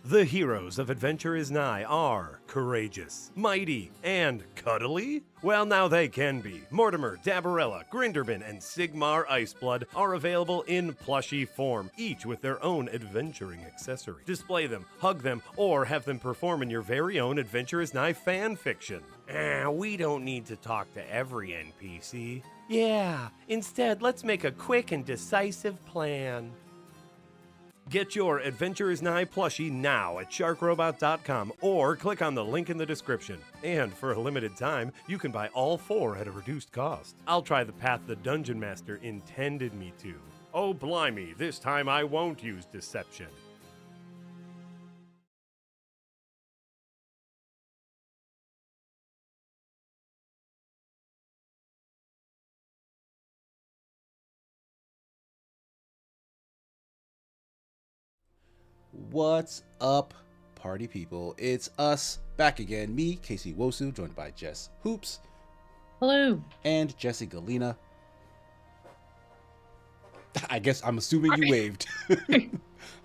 The heroes of Adventure is Nigh are courageous, mighty, and cuddly? Well, now they can be. Mortimer, Dabarella, Grinderbin, and Sigmar Iceblood are available in plushie form, each with their own adventuring accessory. Display them, hug them, or have them perform in your very own Adventure is Nigh fan fiction. We don't need to talk to every NPC. Yeah, instead, let's make a quick and decisive plan. Get your Adventure is Nigh plushie now at sharkrobot.com or click on the link in the description. And for a limited time, you can buy all 4 at a reduced cost. I'll try the path the Dungeon Master intended me to. Oh blimey, this time I won't use deception. What's up, party people? It's us back again. Me, Casey Wosu, joined by Jess Hoops. Hello. And Jesse Galena. I guess I'm assuming you waved.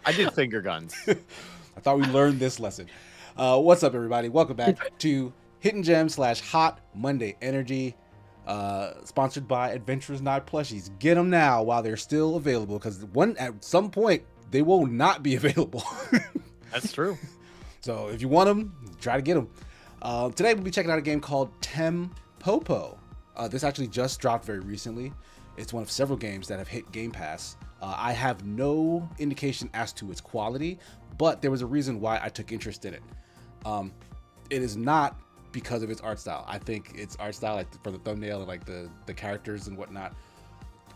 I did finger guns. I thought we learned this lesson. What's up, everybody? Welcome back to Hidden Gem / Hot Monday Energy. Sponsored by Adventurers Not Plushies. Get them now while they're still available, because at some point they will not be available. That's true. So if you want them, try to get them. Today we'll be checking out a game called Tempopo. This actually just dropped very recently. It's one of several games that have hit Game Pass. I have no indication as to its quality, but there was a reason why I took interest in it. It is not because of its art style. I think its art style, like for the thumbnail and like the characters and whatnot,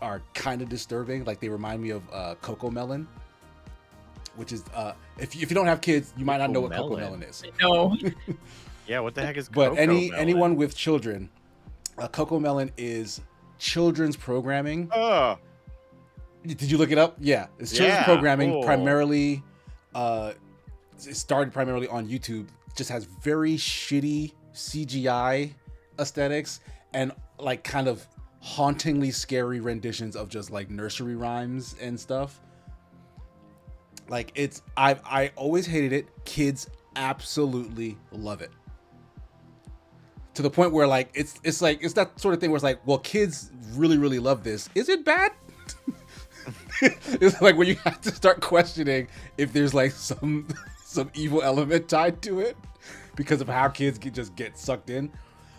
are kind of disturbing. Like they remind me of Coco Melon, which is if you don't have kids, you might not know what Coco Melon is. No. Yeah, what the heck is But Coco Melon? anyone with children, Coco Melon is children's programming. Oh, Did you look it up? Yeah, it's children's programming. Cool. Primarily, it started primarily on YouTube. It just has very shitty CGI aesthetics and like kind of hauntingly scary renditions of just like nursery rhymes and stuff. Like I always hated it. Kids absolutely love it. To the point where like it's that sort of thing where it's like, well, kids really love this. Is it bad? It's like when you have to start questioning if there's like some evil element tied to it because of how kids just get sucked in.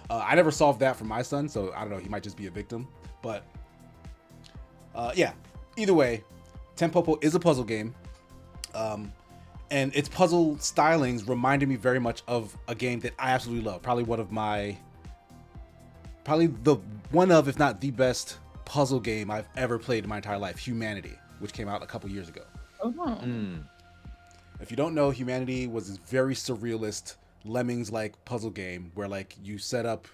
I never solved that for my son, so I don't know. He might just be a victim. But yeah, either way, Tempopo is a puzzle game. And its puzzle stylings reminded me very much of a game that I absolutely love. Probably one of, if not the best puzzle game I've ever played in my entire life, Humanity, which came out a couple years ago. Oh. If you don't know, Humanity was this very surrealist Lemmings-like puzzle game where like you set up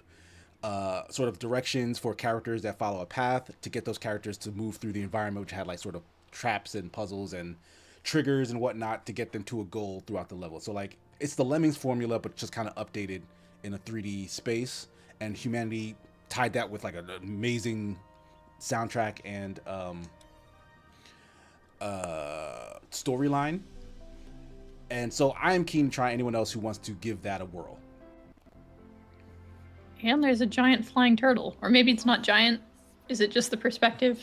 sort of directions for characters that follow a path to get those characters to move through the environment, which had like sort of traps and puzzles and triggers and whatnot to get them to a goal throughout the level. So like it's the Lemmings formula, but just kind of updated in a 3D space. And Humanity tied that with like an amazing soundtrack and storyline. And so I am keen to try anyone else who wants to give that a whirl. And there's a giant flying turtle. Or maybe it's not giant. Is it just the perspective?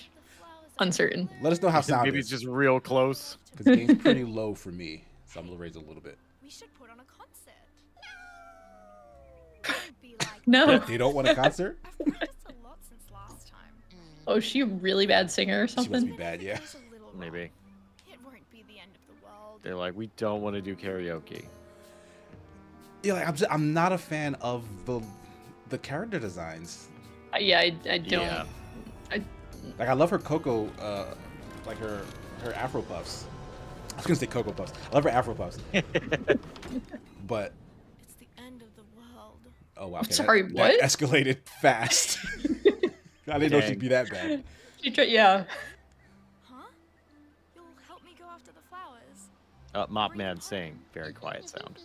Uncertain. Let us know how sound maybe is. it's just real close. Because the game's pretty low for me, so I'm gonna raise it a little bit. We should put on a concert. No. They don't want a concert? I've practiced a lot since last time. Oh, is she a really bad singer or She must be something? bad, yeah. Just a little Maybe. wrong. It won't be the end of the world. They're like, we don't want to do karaoke. Yeah, like I'm not a fan of the character designs. Yeah, I don't. Yeah. Like I love her Coco, like her Afro puffs. I was gonna say Cocoa Puffs. I love her Afro puffs. But It's the end of the world. oh wow, okay, Sorry, that what? escalated fast. I didn't know she'd be that bad. Yeah. Huh? You'll help me go after the flowers. Mop Man saying, very quiet sound.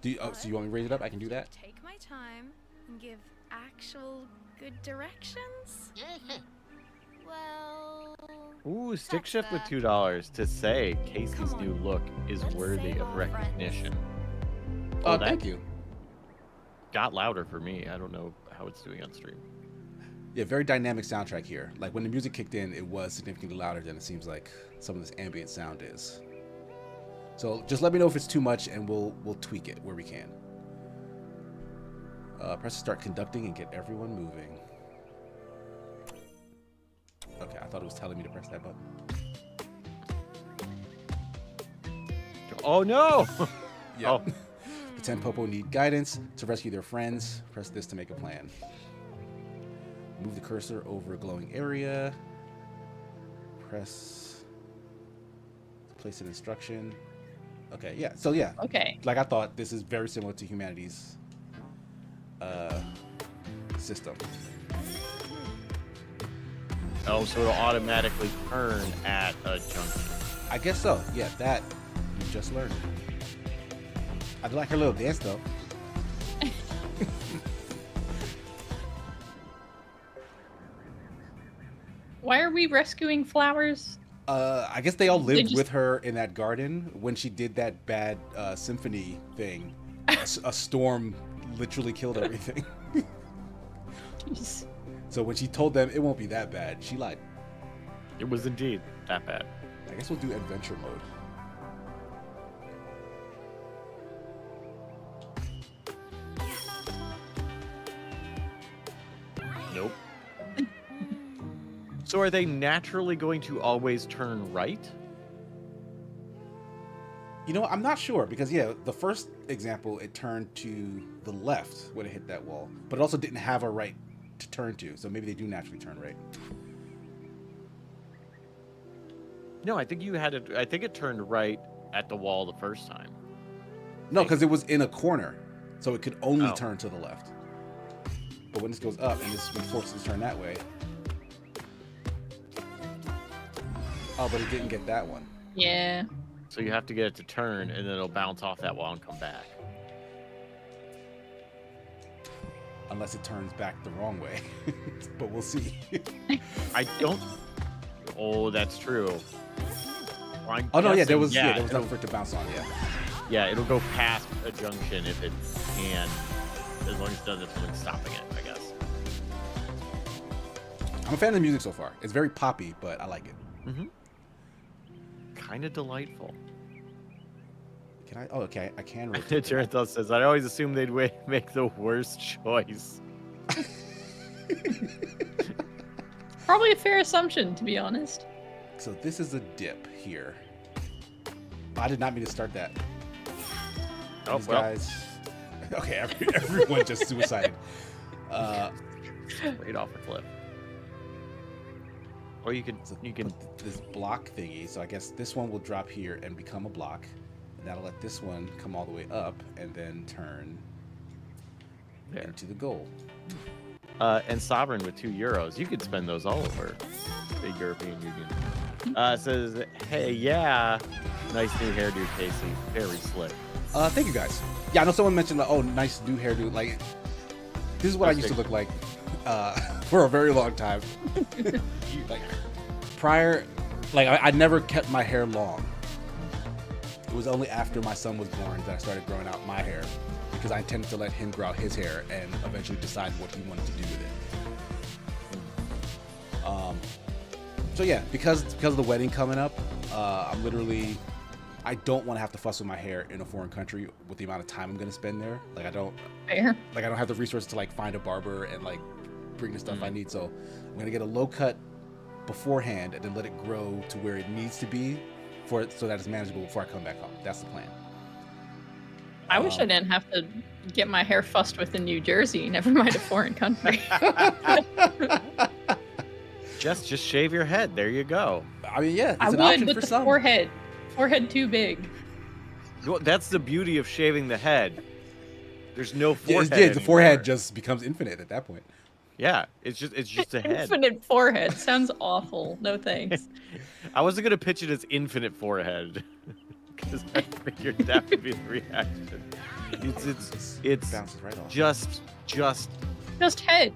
So you want me to raise it up? I can do that. Take my time and give actual good directions. Well. Ooh, stick That's shift with fair. $2 to say Casey's Come on, new look is let's worthy save of our recognition. Oh, that thank you. got louder for me. I don't know how it's doing on stream. Yeah, very dynamic soundtrack here. Like when the music kicked in, it was significantly louder than it seems like some of this ambient sound is. So just let me know if it's too much, and we'll tweak it where we can. Press start conducting and get everyone moving. Okay, I thought it was telling me to press that button. Oh no! Yeah. Oh. The Tempopo need guidance to rescue their friends. Press this to make a plan. Move the cursor over a glowing area. Press to place an instruction. Okay, yeah. So yeah, Okay. like I thought, this is very similar to humanity's system. Oh, so it'll automatically turn at a junction. I guess so. Yeah, that you just learned. I do like her little dance though. Why are we rescuing flowers? I guess they all lived just- with her in that garden when she did that bad symphony thing. A storm literally killed everything. Jeez. So when she told them it won't be that bad, she lied. It was indeed that bad. I guess we'll do adventure mode. Nope. So are they naturally going to always turn right? You know, I'm not sure because yeah, the first example it turned to the left when it hit that wall, but it also didn't have a right to turn to, so maybe they do naturally turn right. No, I think you had it. I think it turned right at the wall the first time. No, because it was in a corner, so it could only Oh. turn to the left. But when this goes up and it's been forced to turn that way. Oh, but it didn't get that one. Yeah. So you have to get it to turn, and then it'll bounce off that wall and come back. Unless it turns back the wrong way. But we'll see. I don't. Oh, that's true. I'm Oh no, yeah, there guessing, was there was it'll- nothing for it to bounce on, yeah. Yeah, it'll go past a junction if it can, as long as it doesn't have something stopping it, I guess. I'm a fan of the music so far. It's very poppy, but I like it. Mm-hmm. Kind of delightful. Can I? Oh, okay. I can rotate. it. Jarenthal says, I always assumed they'd make the worst choice. Probably a fair assumption, to be honest. So this is a dip here. I did not mean to start that. Oh, These well. guys. Okay, everyone just suicided. Straight off a cliff. Or you can, So you can, put this block thingy. So I guess this one will drop here and become a block. And that'll let this one come all the way up and then turn there. into the goal. And Sovereign with €2. You could spend those all over the European Union. Says, hey, yeah, nice new hairdo, Casey. Very slick. Thank you guys. Yeah, I know someone mentioned like, oh, nice new hairdo. Like, this is what I used to look like for a very long time. Like prior, like I never kept my hair long. It was only after my son was born that I started growing out my hair because I intended to let him grow out his hair and eventually decide what he wanted to do with it. So yeah, because of the wedding coming up, I'm literally, I don't want to have to fuss with my hair in a foreign country with the amount of time I'm going to spend there. Like I don't Fair. have the resources to like find a barber and like bring the stuff I need. So I'm gonna get a low cut beforehand and then let it grow to where it needs to be for it so that it's manageable before I come back home. That's the plan. I wish I didn't have to get my hair fussed with in New Jersey, never mind a foreign country. Just shave your head. There you go. I mean, yeah, it's I an would, option but for the some. forehead too big. Well, that's the beauty of shaving the head. There's no Yeah, forehead. the forehead anymore. just becomes infinite at that point. Yeah, it's just a head. Infinite forehead sounds awful. No thanks. I wasn't gonna pitch it as infinite forehead because I figured that would be the reaction. It's Bounces right off. just Just head.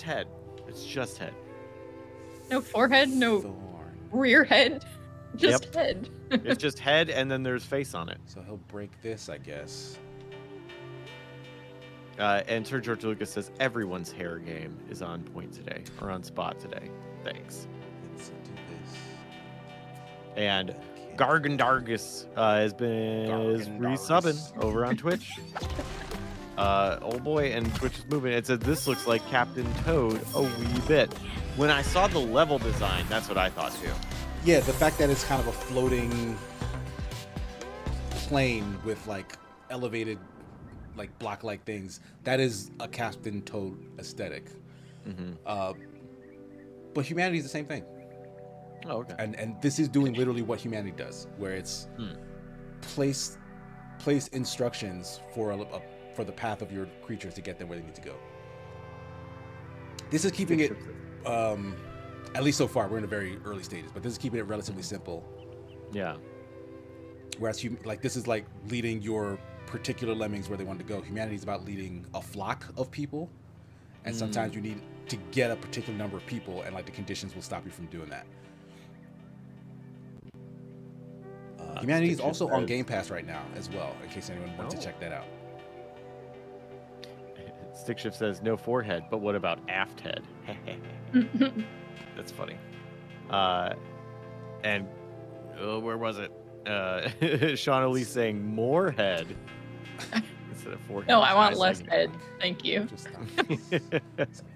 head. It's just head. No forehead, no thorn. rear head, just Yep. head. It's just head, and then there's face on it. So he'll break this, I guess. And Sir George Lucas says everyone's hair game is on point today, or on spot today. Thanks. Let's do this. And Gargandargus is Gargandargus. resubbing over on Twitch. Oh boy, and Twitch is moving. It said this looks like Captain Toad a wee bit. When I saw the level design, that's what I thought too. Yeah, the fact that it's kind of a floating plane with like elevated, like block-like things, that is a Captain Toad aesthetic. But humanity is the same thing. Oh, okay. And this is doing literally what humanity does, where it's place instructions for the path of your creatures to get them where they need to go. This is keeping it, at least so far, we're in the very early stages, but this is keeping it relatively simple. Yeah. Whereas this is like leading your particular lemmings where they want to go. Humanity is about leading a flock of people, and sometimes you need to get a particular number of people, and like the conditions will stop you from doing that. Humanity is also on Game Pass right now as well, in case anyone wants to check that out. Stickshift says no forehead, but what about aft head? That's funny. And where was it? Shauna Lee saying more head instead of forehead. No, I want less head. Thank you. Just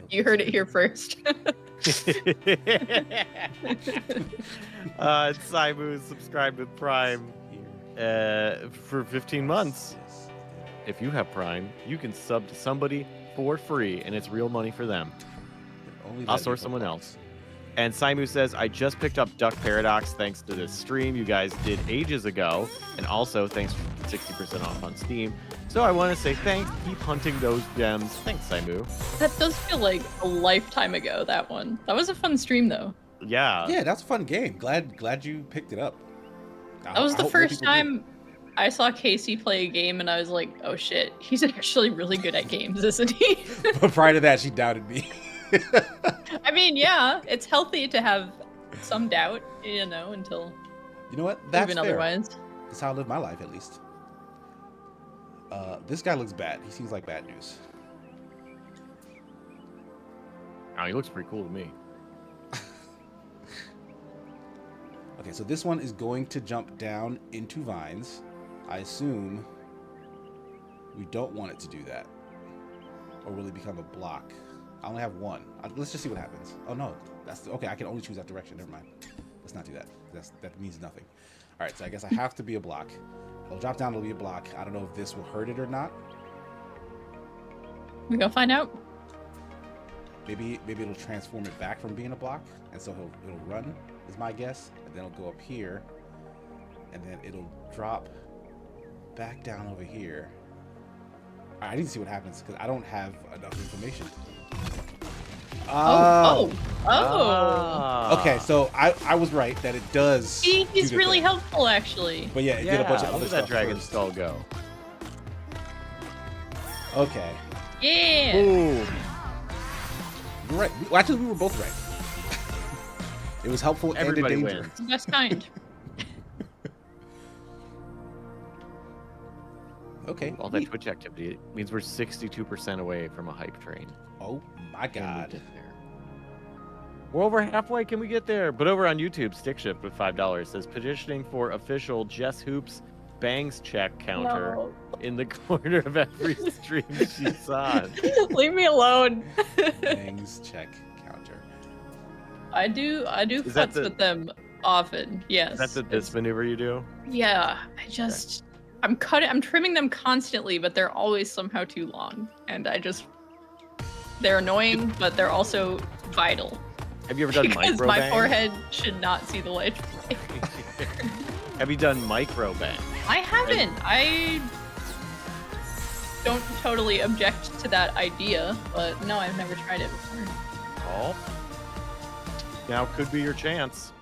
You heard it here first. Saimu subscribed with Prime for 15 months. If you have Prime, you can sub to somebody for free, and it's real money for them. I'll source someone else. And Saimu says, I just picked up Duck Paradox thanks to this stream you guys did ages ago, and also thanks for 60% off on Steam. So I want to say thanks. Keep hunting those gems. Thanks, Saimu. That does feel like a lifetime ago, that one. That was a fun stream, though. Yeah. That's a fun game. Glad you picked it up. That was the first time I saw Casey play a game, and I was like, oh shit, he's actually really good at games, isn't he? But prior to that, she doubted me. I mean, yeah, it's healthy to have some doubt, until You know what? That's proven fair. otherwise. That's how I live my life, at least. This guy looks bad. He seems like bad news. Oh, he looks pretty cool to me. Okay, so this one is going to jump down into vines. I assume we don't want it to do that. Or will it become a block? I only have one. Let's just see what happens. Oh no, that's okay. I can only choose that direction. Never mind. Let's not do that. That means nothing. All right, so I guess I have to be a block. It'll drop down. It'll be a block. I don't know if this will hurt it or not. We go find out. Maybe it'll transform it back from being a block, and so it'll run. Is my guess, and then it'll go up here, and then it'll drop back down over here. All right, I need to see what happens because I don't have enough information. Oh. Okay, so I was right that it does. See, he's do the really thing. helpful, actually. But yeah, it did a bunch of look other at that stuff dragon first. skull go. Okay. Yeah. Boom. You're right. Well, actually, we were both right. It was helpful Everybody and a danger. wins. Best kind. Okay. All that Twitch activity means we're 62% away from a hype train. Oh my Can we God. get there? We're over halfway. Can we get there? But over on YouTube, Stickshift with $5 says petitioning for official Jess Hoops bangs check counter No. in the corner of every stream she's on. Leave me alone. Bangs check counter. I do Is that futz the- with them often. Yes. That's this maneuver you do? Yeah. I'm trimming them constantly, but they're always somehow too long. And they're annoying, but they're also vital. Have you ever done Because micro my bang? forehead should not see the light. Have you done micro bang? I haven't. I don't totally object to that idea, but no, I've never tried it before. Oh. Now could be your chance.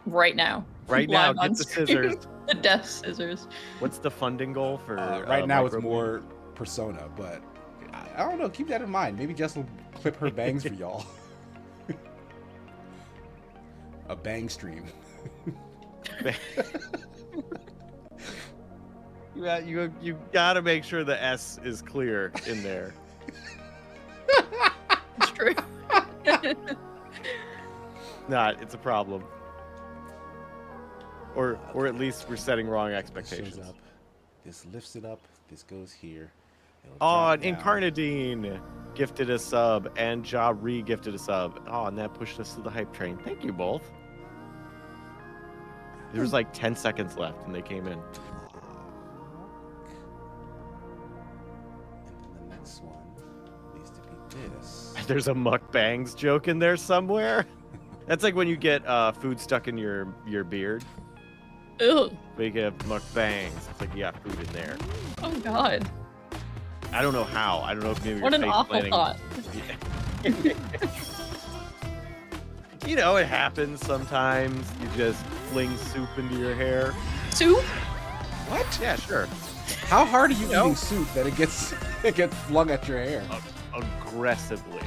Right now. Right now, Live on get the stream. scissors. The death scissors. What's the funding goal for Right now, it's micro more Persona, but I don't know. Keep that in mind. Maybe Jess will clip her bangs for y'all. a bang stream. You gotta make sure the S is clear in there. It's true. Not, it's a problem. Or at least we're setting wrong This expectations. shows up. This lifts it up. This goes here. It'll Oh, drop down. Incarnadine gifted a sub, and Ja re-gifted a sub. Oh, and that pushed us to the hype train. Thank you both. There was like 10 seconds left, and they came in. And then the next one needs to be this. There's a mukbangs joke in there somewhere. That's like when you get food stuck in your beard. Ew. We get mukbangs. It's like you got food in there. Oh God. I don't know how. I don't know if maybe What you're an face awful planting. thought. You know, it happens sometimes. You just fling soup into your hair. Soup? What? Yeah, sure. How hard are you No. eating soup that it gets flung at your hair? Aggressively.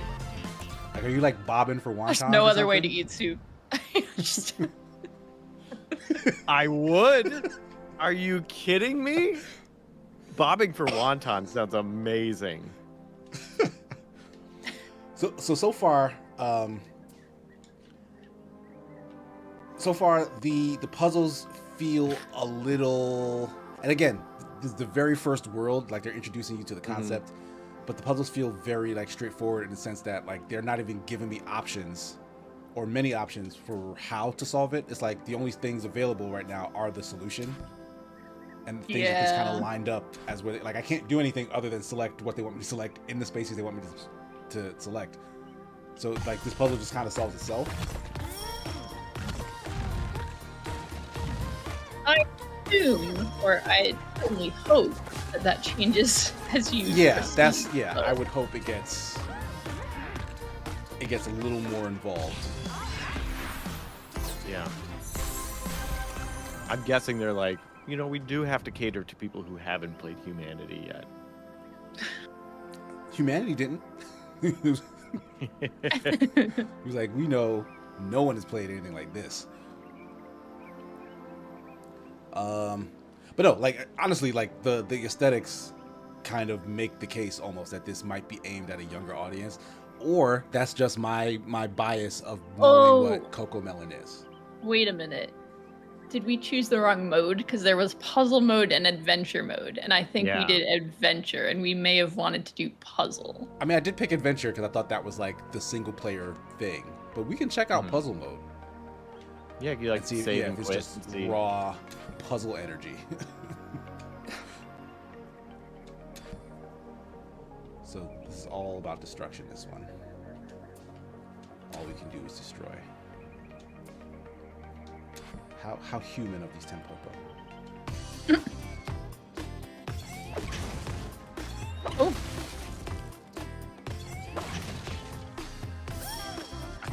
Like, are you like bobbing for wontons? There's no or other way to something? eat soup. Just- I would. Are you kidding me? Bobbing for wonton sounds amazing. So far, the puzzles feel a little, and again, this is the very first world, like they're introducing you to the concept, but the puzzles feel very like straightforward in the sense that like they're not even giving me options or many options for how to solve it. It's like the only things available right now are the solution. And things are just kind Yeah. of lined up as where like I can't do anything other than select what they want me to select in the spaces they want me to select. So like this puzzle just kind of solves itself. I assume, or I only hope, that changes as you. Yeah, proceed. I would hope it gets a little more involved. Yeah. I'm guessing they're like, you know, we do have to cater to people who haven't played Humanity yet. Humanity didn't. It was like, we know no one has played anything like this. But no, like honestly, like the aesthetics kind of make the case almost that this might be aimed at a younger audience, or that's just my bias of knowing what Coco Melon is. Wait a minute. Did we choose the wrong mode? Because there was puzzle mode and adventure mode, and I think Yeah. we did adventure, and we may have wanted to do puzzle. I mean, I did pick adventure because I thought that was like the single player thing, but we can check out Mhm. puzzle mode. Yeah, you like And see, save yeah, and if it's quit just and see. raw puzzle energy. So this is all about destruction, this one. All we can do is destroy. How human of these Tempopo. Oh,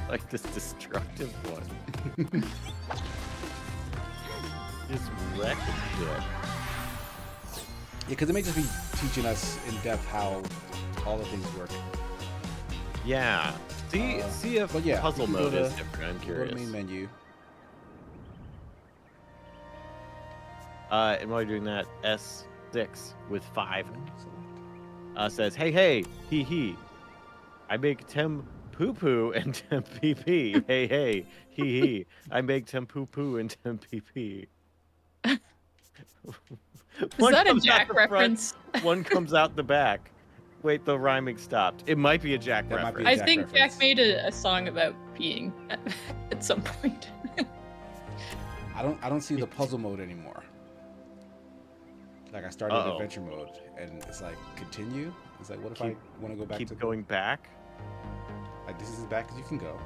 Like this destructive one. Just wrecking shit. Yeah, because it may just be teaching us in depth how all the things work. Yeah. See if but yeah, puzzle we can go mode is to- different. I'm Go to curious. the main menu. And while you're doing that, S6 with 5 says, hey, he. I make Tempopo and Tempopo. Hey, he. I make Tempopo and Tempopo. is that a Jack reference? One comes out the back. Wait, the rhyming stopped. It might be a Jack That might be reference. a I Jack think reference. Jack made a song about peeing at some point. I don't see the puzzle mode anymore. Like I started Uh-oh. adventure mode and it's like continue. It's like what if Keep- I want to go back Keep to going back. like this is as back as you can go.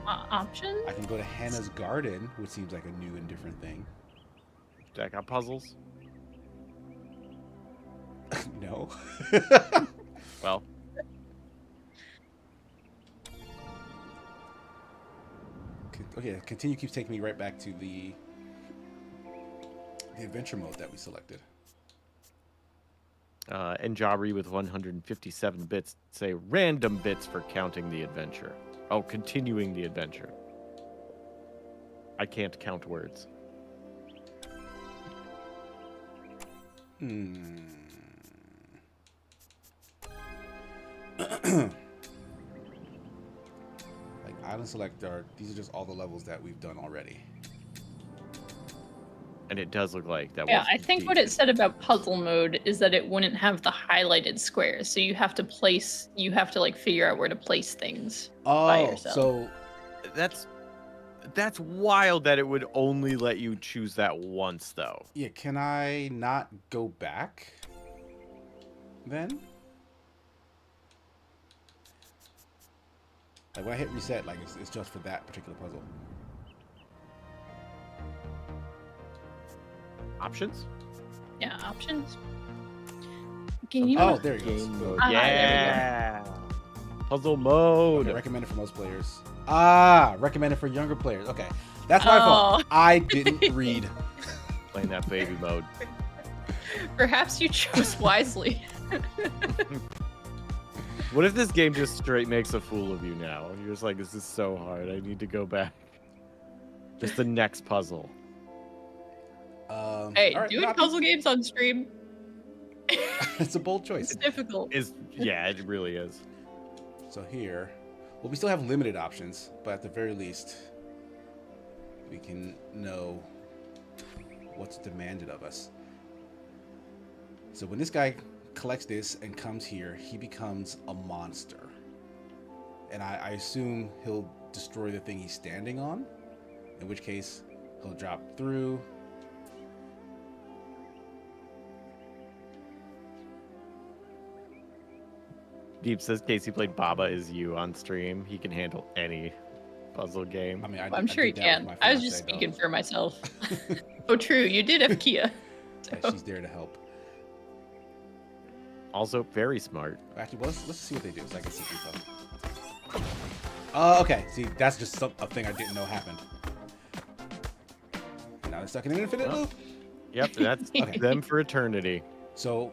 Option? I can go to Hana's garden, which seems like a new and different thing. Jack got puzzles. No. Well, Okay, continue keeps taking me right back to the adventure mode that we selected. and Jabri with 157 bits say random bits for counting the adventure. Oh, continuing the adventure. I can't count words. Like island select these are just all the levels that we've done already. And it does look like that. Yeah, was I think what it decent. said about puzzle mode is that it wouldn't have the highlighted squares, so you have to like figure out where to place things by Oh, yourself. so That's wild that it would only let you choose that once, though. yeah, can I not go back then? Like when I hit reset, like it's just for that particular puzzle. Options? Yeah, options. Game. Oh, there you go. Game mode. Ah, there we go. Yeah. Puzzle mode. Okay, recommended for most players. Ah, recommended for younger players. Okay, that's my fault. Oh. I didn't read. Playing that baby mode. Perhaps you chose wisely. What if this game just straight makes a fool of you now? You're just like, this is so hard. I need to go back. Just the next puzzle. Hey, all right, doing not- puzzle games on stream, it's a bold choice. it's difficult. Yeah, it really is. So here, well, we still have limited options, but at the very least, we can know what's demanded of us. So when this guy collects this and comes here, he becomes a monster. And I assume he'll destroy the thing he's standing on, in which case he'll drop through. Deep says Casey played Baba is You on stream. He can handle any puzzle game. I mean, I'm sure he can. I was just speaking for myself. Oh, true. You did have Kia. Yeah, she's there to help. Also very smart. Actually, well, let's see what they do so I can see stuff. Okay. See, that's just a thing I didn't know happened. And now they're stuck in an infinite Oh. loop. Yep, that's Okay. them for eternity. So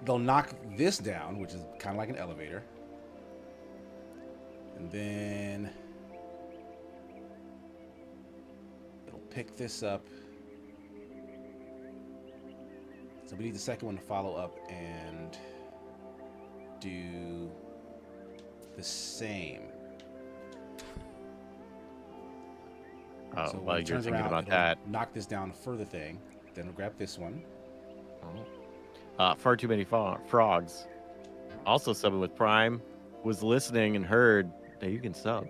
they'll knock this down, which is kind of like an elevator. And then it'll pick this up. So we need the second one to follow up and do the same. Oh, So when well, it you're turns thinking around, about it'll that. knock this down a further thing. Then we'll grab this one. Far too many frogs. Also subbing with Prime. Was listening and heard that you can sub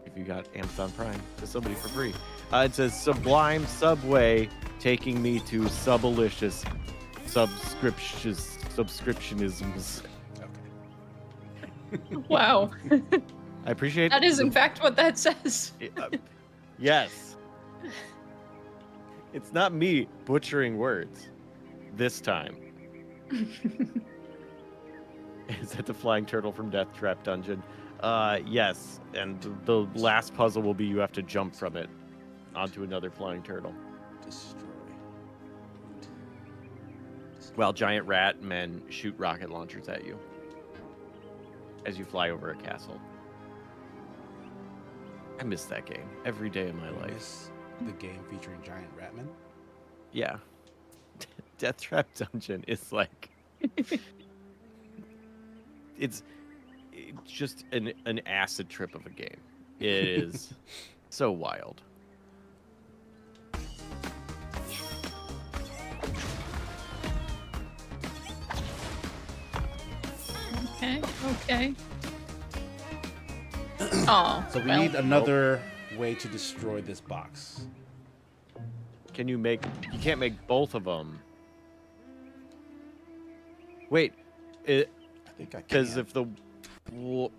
if you got Amazon Prime to somebody for free. It says Sublime Subway taking me to subalicious subscriptionisms. Okay. Wow. I appreciate That is, the- in fact, what that says. Yes. It's not me butchering words this time. Is that the flying turtle from Death Trap Dungeon? Yes. And the last puzzle will be you have to jump from it onto another flying turtle. Destroy. While giant rat men shoot rocket launchers at you as you fly over a castle. I miss that game every day of my life. Miss the game featuring giant ratmen. Yeah. Death Trap Dungeon is like it's just an acid trip of a game. It is so wild. Okay. Oh. So we well, need another way to destroy this box. Can you can't make both of them. Wait, I think I can. because if the I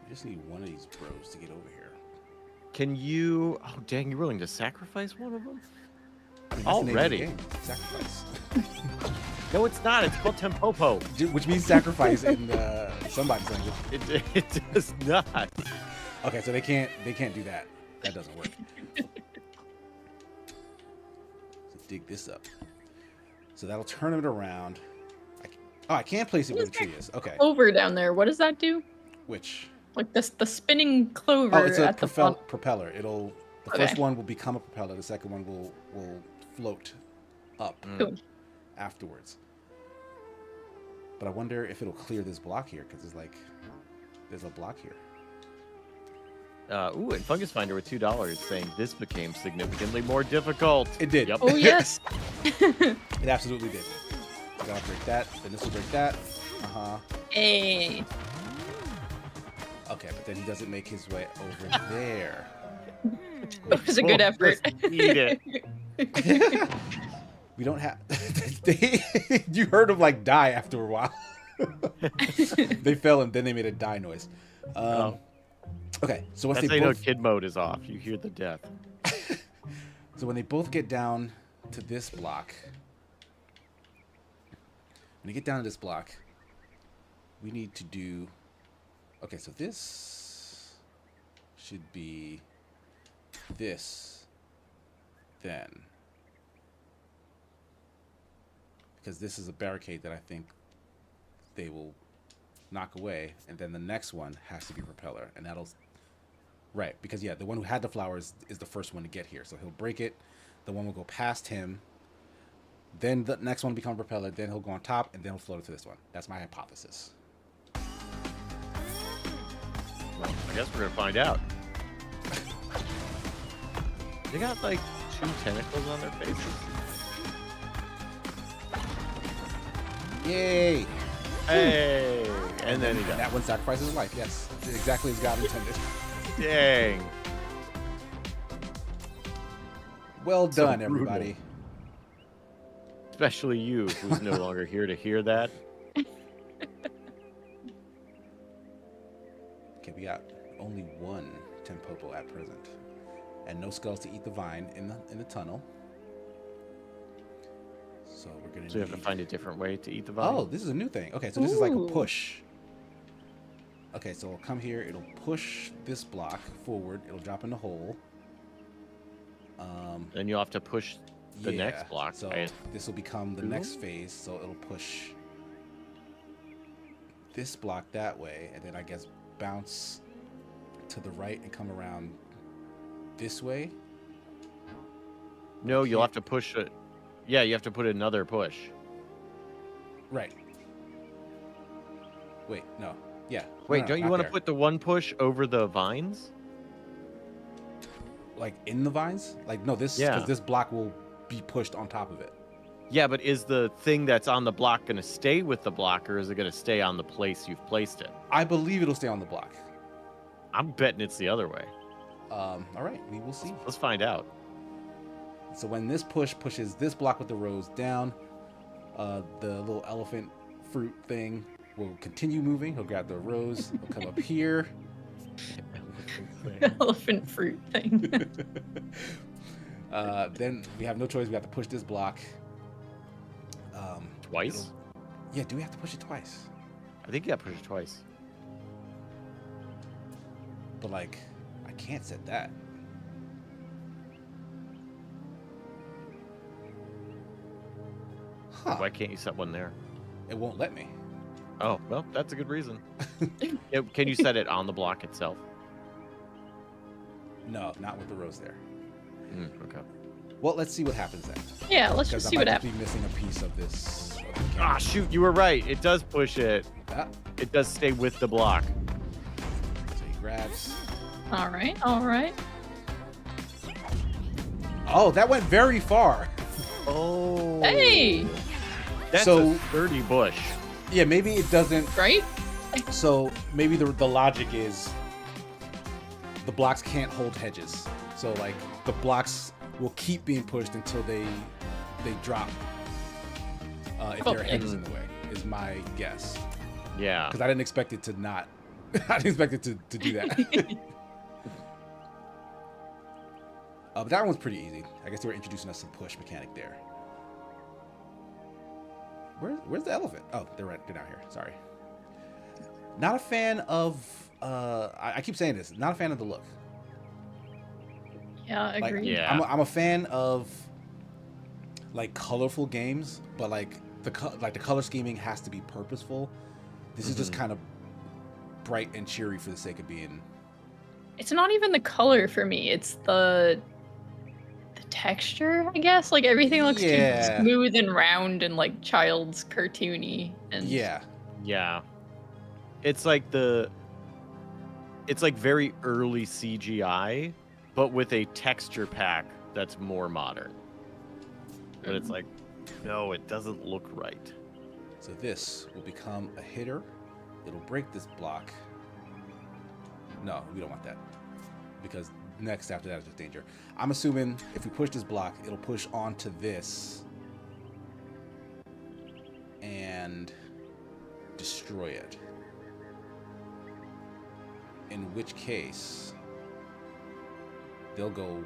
just need one of these bros to get over here. can you oh dang, you're willing to sacrifice one of them? I mean, that's the name of the Already? game, Sacrifice. No, it's not. It's called Tempopo. Which means sacrifice in somebody's language. It does not. Okay, so they can't do that. That doesn't work. So dig this up. So that'll turn it around. I can place it where the tree is. Okay. over down there. What does that do? Which? Like this, the spinning clover it's a at the front. propeller. The Okay. first one will become a propeller. The second one will float up Cool. afterwards. But I wonder if it'll clear this block here, because there's a block here. And Fungus Finder with $2 saying this became significantly more difficult. It did. Yep. Oh yes. It absolutely did. I gotta break that, then this will break that. Hey. Okay, but then he doesn't make his way over there. That was a good effort. Just eat it. We don't have. You heard him like die after a while. They fell and then they made a die noise. Okay, so once That's they how you know both, kid mode is off. You hear the death. so when they both get down to this block, when you get down to this block, we need to do. Okay, so this should be this then. Because this is a barricade that I think they will knock away, and then the next one has to be propeller, and that'll... Right, because yeah, the one who had the flowers is the first one to get here, so he'll break it, the one will go past him, then the next one will become propeller, then he'll go on top, and then he'll float to this one. That's my hypothesis. Well, I guess we're gonna find out. They got like 2 tentacles on their faces. Yay! Hey! And then he died. That one sacrifices his life, yes. Exactly as God intended. Dang. Well So done, brutal. everybody. Especially you, who's no longer here to hear that. Okay, we got only one Tempopo at present, and no skulls to eat the vine in the tunnel. So we're gonna. So you have to find a different way to eat the vine. Oh, this is a new thing. Okay, so this is like a Ooh. push. Okay, so it'll come here. It'll push this block forward. It'll drop in the hole. Then you'll have to push the next block. So right? this will become the next phase. So it'll push this block that way, and then I guess bounce to the right and come around this way. No, you'll have to push it. Yeah, you have to put another push. Right. Wait, no. Yeah. Wait, No, don't you not want to there. put the one push over the vines? like in the vines? Like no, this Yeah. because this block will be pushed on top of it. Yeah, but is the thing that's on the block going to stay with the block, or is it going to stay on the place you've placed it? I believe it'll stay on the block. I'm betting it's the other way. All right, we will see. Let's find out. So when this push pushes this block with the rose down, the little elephant fruit thing will continue moving. He'll grab the rose. He'll come up here. Elephant fruit thing. Then we have no choice. We have to push this block. Twice? Yeah, do we have to push it twice? I think you got to push it twice. But like, I can't set that. Huh. Why can't you set one there? It won't let me. Oh, well, that's a good reason. Yeah, can you set it on the block itself? No, not with the rose there. Okay. Well, let's see what happens then. Yeah, let's Because just I see might what just happens. be missing a piece of this. Of the Ah, camera. shoot, you were right. It does push it. Ah, It does stay with the block. so he grabs. All right, all right. Oh, that went very far. Oh. Hey, That's So- a sturdy bush. Yeah, maybe it doesn't. right? So maybe the logic is the blocks can't hold hedges. So like the blocks will keep being pushed until they drop. If there are Okay. hedges in the way, is my guess. Yeah. Because I didn't expect it to not. I didn't expect it to do that. But that one's pretty easy. I guess they were introducing us some push mechanic there. Where's the elephant? Oh, they're down here. Sorry. Not a fan of. I keep saying this. Not a fan of the look. Yeah, Like, agreed. Yeah. I'm a fan of like colorful games, but like the color scheming has to be purposeful. This is just kind of bright and cheery for the sake of being. It's not even the color for me. It's the texture, I guess. Like everything looks too smooth and round and like child's cartoony. And Yeah. It's like very early CGI, but with a texture pack that's more modern. But it's like, no, it doesn't look right. So this will become a hitter. It'll break this block. No, we don't want that. Because next after that is just danger. I'm assuming if we push this block, it'll push onto this and destroy it. In which case, they'll go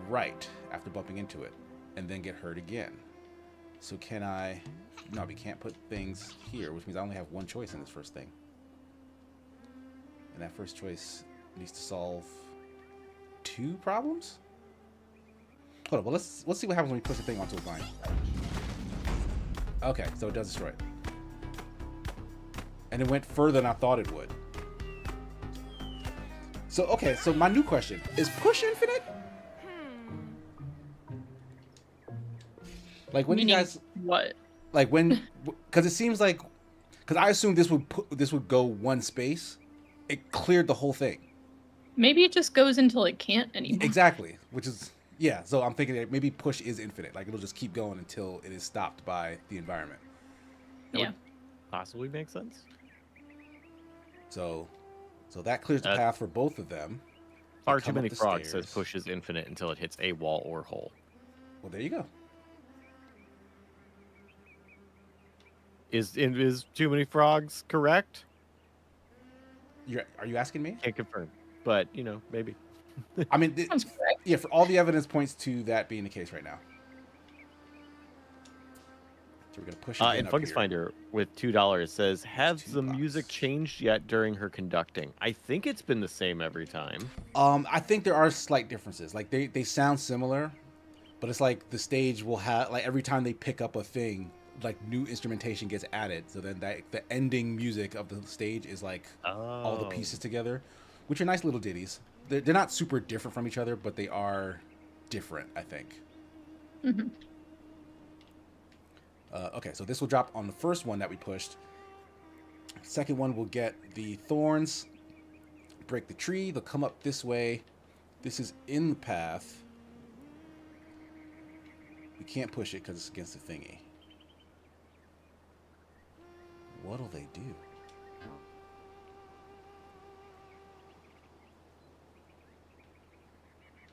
right after bumping into it and then get hurt again. So can I... No, we can't put things here, which means I only have one choice in this first thing. And that first choice needs to solve 2 problems? Hold on, well, let's see what happens when we push the thing onto a vine. Okay, so it does destroy it. And it went further than I thought it would. So, okay, so my new question, is push infinite? Like when you guys... What? Like when... Because it seems like... Because I assumed this would go one space. It cleared the whole thing. Maybe it just goes until it can't anymore. Exactly, which is... Yeah, so I'm thinking that maybe push is infinite. Like it'll just keep going until it is stopped by the environment. That Yeah. would possibly make sense. So that clears the path for both of them. Far They too come up many the frogs stairs. says push is infinite until it hits a wall or hole. Well, there you go. Is too many frogs correct? Are you asking me? Can't confirm, but maybe. I mean, Sounds correct. yeah, for all the evidence points to that being the case right now. So we're gonna push again And up Fungus here. Finder with $2 says, "Has the $2. music changed yet during her conducting?" I think it's been the same every time. I think there are slight differences. Like they sound similar, but it's like the stage will have like every time they pick up a thing, like new instrumentation gets added. So then the ending music of the stage is like all the pieces together, which are nice little ditties. They're not super different from each other, but they are different, I think. Mm-hmm. Okay, so this will drop on the first one that we pushed. Second one will get the thorns, break the tree. They'll come up this way. This is in the path. We can't push it because it's against the thingy. What'll they do?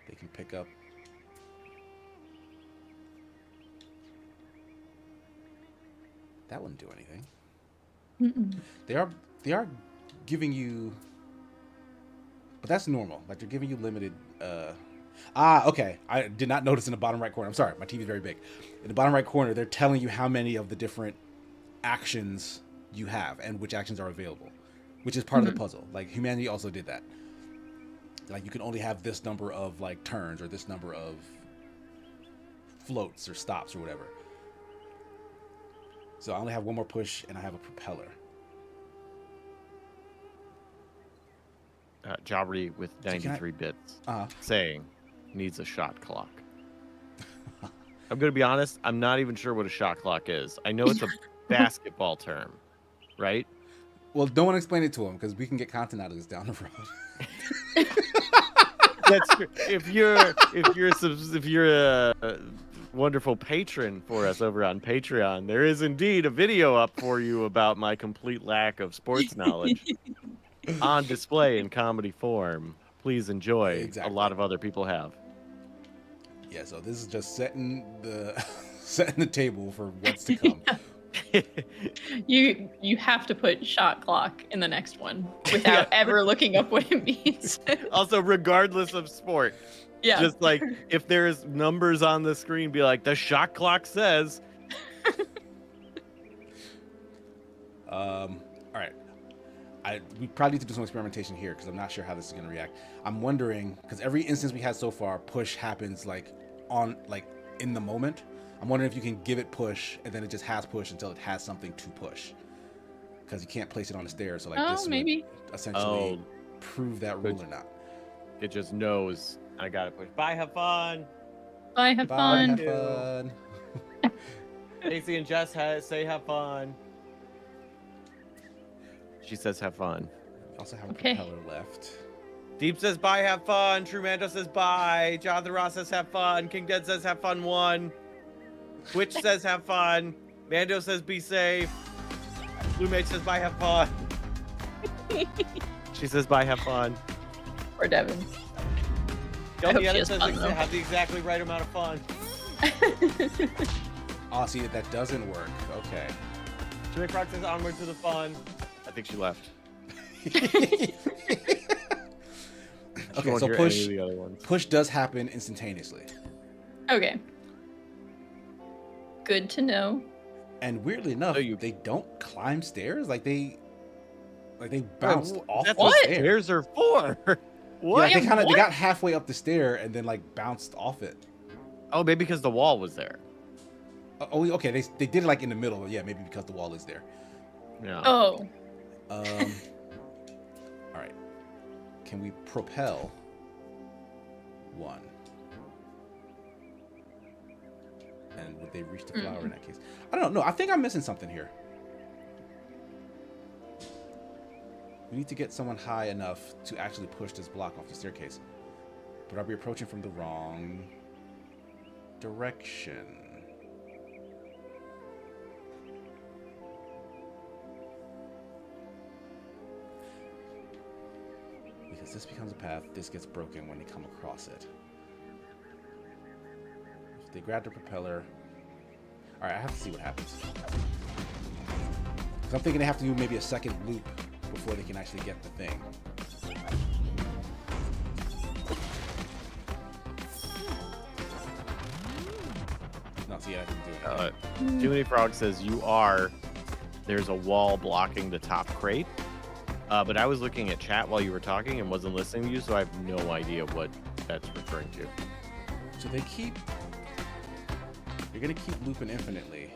They can pick up. That wouldn't do anything. Mm-mm. They are giving you, but that's normal. Like they're giving you limited. Okay. I did not notice in the bottom right corner. I'm sorry, my TV is very big. In the bottom right corner, they're telling you how many of the different actions you have and which actions are available, which is part of the puzzle. Like Humanity also did that. Like you can only have this number of like turns or this number of floats or stops or whatever. So I only have one more push and I have a propeller. Jabri with 93 bits saying needs a shot clock. I'm going to be honest, I'm not even sure what a shot clock is. I know it's a basketball term, right? Well, no one explain it to him because we can get content out of this down the road. That's true. If you're a wonderful patron for us over on Patreon, there is indeed a video up for you about my complete lack of sports knowledge on display in comedy form. Please enjoy. Exactly. A lot of other people have. Yeah, so this is just setting the table for what's to come. You have to put shot clock in the next one without ever looking up what it means. Also, regardless of sport. Yeah. Just like if there's numbers on the screen, be like, the shot clock says. All right. We probably need to do some experimentation here because I'm not sure how this is going to react. I'm wondering, because every instance we had so far, push happens in the moment. I'm wondering if you can give it push and then it just has push until it has something to push. because you can't place it on the stairs. So like Oh, this maybe. would essentially Oh, prove that rule or not. it just knows. I gotta push. Bye, have fun. Bye, have Bye, fun. have Ew. fun. Casey and Jess say have fun. She says have fun. Also have a Okay. propeller left. Deep says bye, have fun. True Mando says bye. Jonathan Ross says have fun. King Dead says have fun 1. Twitch says have fun. Mando says be safe. Blue Mage says bye, have fun. She says bye, have fun. Or Devin. Don't hope the she edit has says fun, though. have the exactly right amount of fun. Oh, see that doesn't work. Okay. Jimmy Croc says onward to the fun. I think she left. Okay, won't so hear push any of the other ones. push does happen instantaneously. Okay. Good to know. And weirdly enough, So you- they don't climb stairs. Like they bounced off That's the what stair. stairs are for. Yeah, What? like they What? got halfway up the stair and then like bounced off it. Oh, maybe because the wall was there. Oh, okay. They did it like in the middle. Yeah, maybe because the wall is there. Yeah. Oh. All right. Can we propel 1? And would they reach the flower in that case? I don't know. I think I'm missing something here. We need to get someone high enough to actually push this block off the staircase. But are we approaching from the wrong direction? Because this becomes a path, this gets broken when they come across it. If they grab the propeller... Alright, I have to see what happens. Because I'm thinking they have to do maybe a second loop before they can actually get the thing. No, see, I didn't do it. Too Many Frogs says there's a wall blocking the top crate. But I was looking at chat while you were talking and wasn't listening to you, so I have no idea what that's referring to. So they're gonna keep looping infinitely.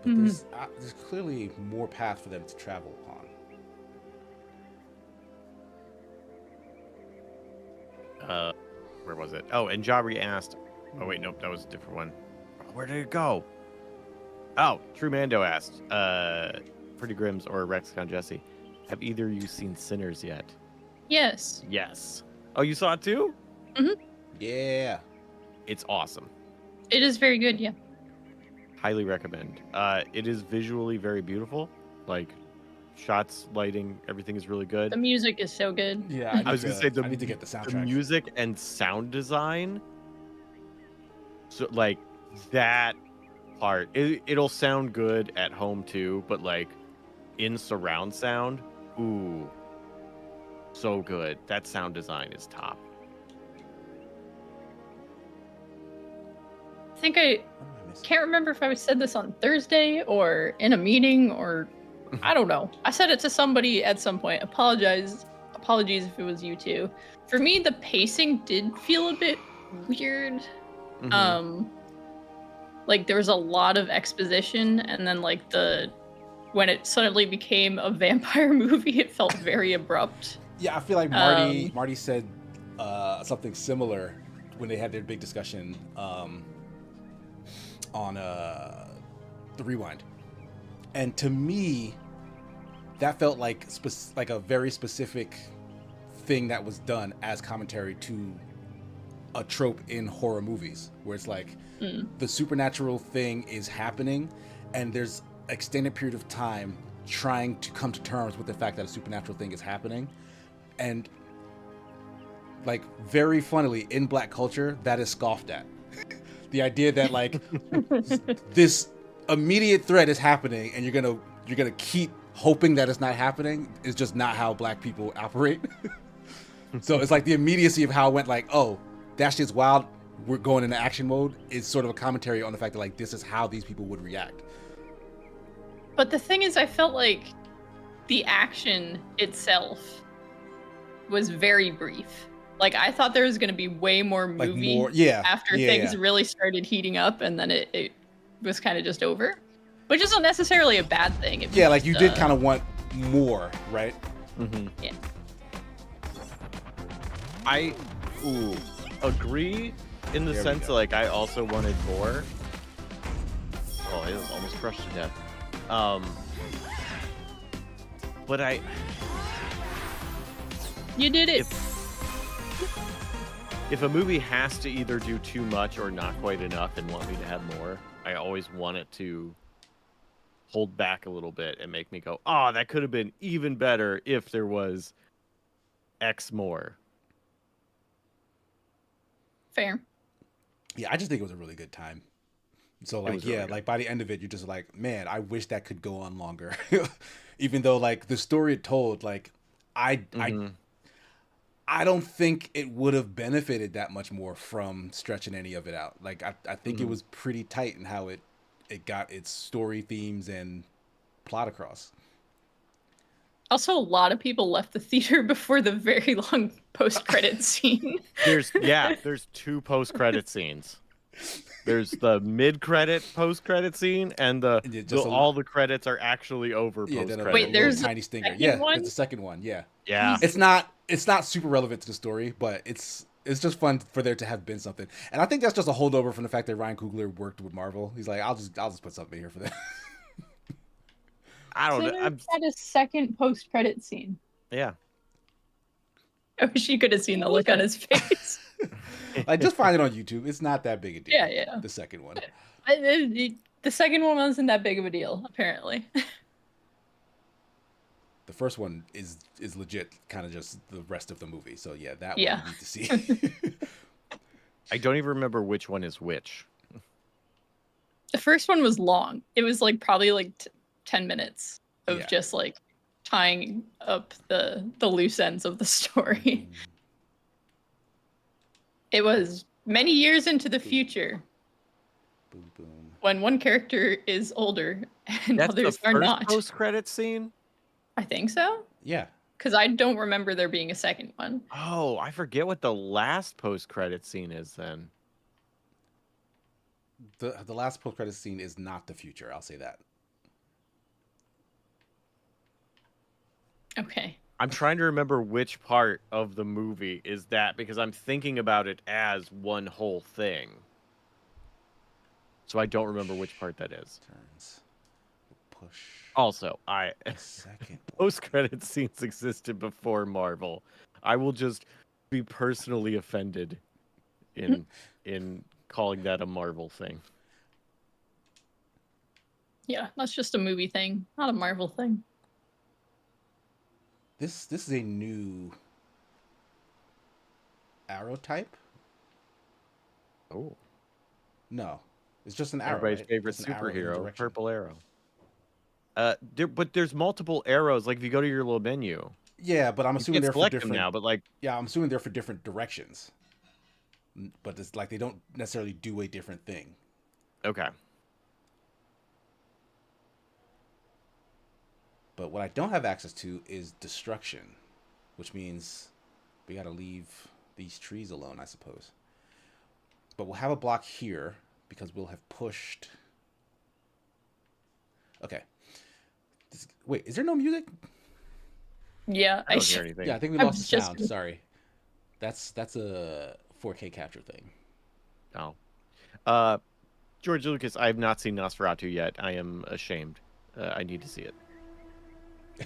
But there's clearly more path for them to travel upon. Where was it? Oh, and Jabri asked. Oh wait, nope, that was a different one. Where did it go? Oh, True Mando asked. Pretty Grims or Rexcon Jesse, have either of you seen Sinners yet? Yes. Yes. Oh, you saw it too? Yeah. It's awesome. It is very good, yeah. Highly recommend. It is visually very beautiful. Like shots, lighting, everything is really good. The music is so good. Yeah, I was gonna say I need to get the the soundtrack. music and sound design. So like that part, it'll sound good at home too, but like in surround sound, ooh, so good. That sound design is top. I think I can't remember if I said this on Thursday or in a meeting or I don't know. I said it to somebody at some point. Apologies if it was you too. For me, the pacing did feel a bit weird. Mhm. Like there was a lot of exposition, and then like when it suddenly became a vampire movie, it felt very abrupt. Yeah, I feel like Marty said something similar when they had their big discussion on the Rewind. And to me, that felt like a very specific thing that was done as commentary to a trope in horror movies, where it's like the supernatural thing is happening, and there's extended period of time trying to come to terms with the fact that a supernatural thing is happening. And like very funnily in Black culture, that is scoffed at. The idea that like this immediate threat is happening and you're gonna keep hoping that it's not happening is just not how Black people operate. So it's like the immediacy of how it went like, oh, that shit's wild, we're going into action mode, is sort of a commentary on the fact that like this is how these people would react. But the thing is, I felt like the action itself was very brief. Like I thought there was going to be way more movie Like more, after things really started heating up, and then it was kind of just over. which isn't necessarily a bad thing. If Yeah, like you did kind of want more, right? Yeah. I agree in the There we sense go. that, like, I also wanted more. Oh, it was almost crushed to death. But You did it. if a movie has to either do too much or not quite enough and want me to have more, I always want it to hold back a little bit and make me go, oh, that could have been even better if there was X more. Fair. Yeah, I just think it was a really good time. So was like, really yeah, good. like by the end of it, you're just like, man, I wish that could go on longer. Even though like the story it told, like I don't think it would have benefited that much more from stretching any of it out. Like I think it was pretty tight in how it got its story themes and plot across. Also, a lot of people left the theater before the very long post-credit scene. There's 2 post-credit scenes. There's the mid-credit post-credit scene, and all the credits are actually over post-credit. Wait, there's tiny a stinger. second Yeah, one? there's a second one. Yeah, Yeah. it's not super relevant to the story, but it's just fun for there to have been something. And I think that's just a holdover from the fact that Ryan Coogler worked with Marvel. He's like, I'll just put something here for that. I don't know. Sinners had a second post-credit scene. Yeah. I wish you could have seen the look on his face. Like, just find it on YouTube. It's not that big a deal. Yeah. The second one. The second one wasn't that big of a deal, apparently. The first one is legit, kind of just the rest of the movie. So yeah, that one Yeah. you need to see. I don't even remember which one is which. The first one was long. It was like probably like 10 minutes of just like tying up the loose ends of the story. It was many years into the future Boom, boom. when one character is older and That's others the are first not. post-credit scene? I think so. Yeah. Because I don't remember there being a second one. Oh, I forget what the last post-credit scene is then. The last post credit scene is not the future. I'll say that. Okay. I'm trying to remember which part of the movie is that, because I'm thinking about it as one whole thing. So I don't remember which part that is. Turns. Push. Also, Second. post-credit scenes existed before Marvel. I will just be personally offended in calling that a Marvel thing. Yeah, that's just a movie thing, not a Marvel thing. This is a new arrow type. Oh. No, it's just an arrow. Everybody's right? favorite Just an arrow in superhero, direction. Purple Arrow. But there's multiple arrows. Like if you go to your little menu, Yeah, but I'm you assuming can they're for select them different. now. But like, Yeah, I'm assuming they're for different directions. But it's like they don't necessarily do a different thing. okay, But what I don't have access to is destruction, which means we got to leave these trees alone, I suppose. But we'll have a block here because we'll have pushed. Okay. Wait, is there no music? Yeah, I don't hear anything. Yeah, I think we I lost was the just sound. gonna- Sorry. That's a 4K capture thing. Oh. George Lucas, I have not seen Nosferatu yet. I am ashamed. I need to see it.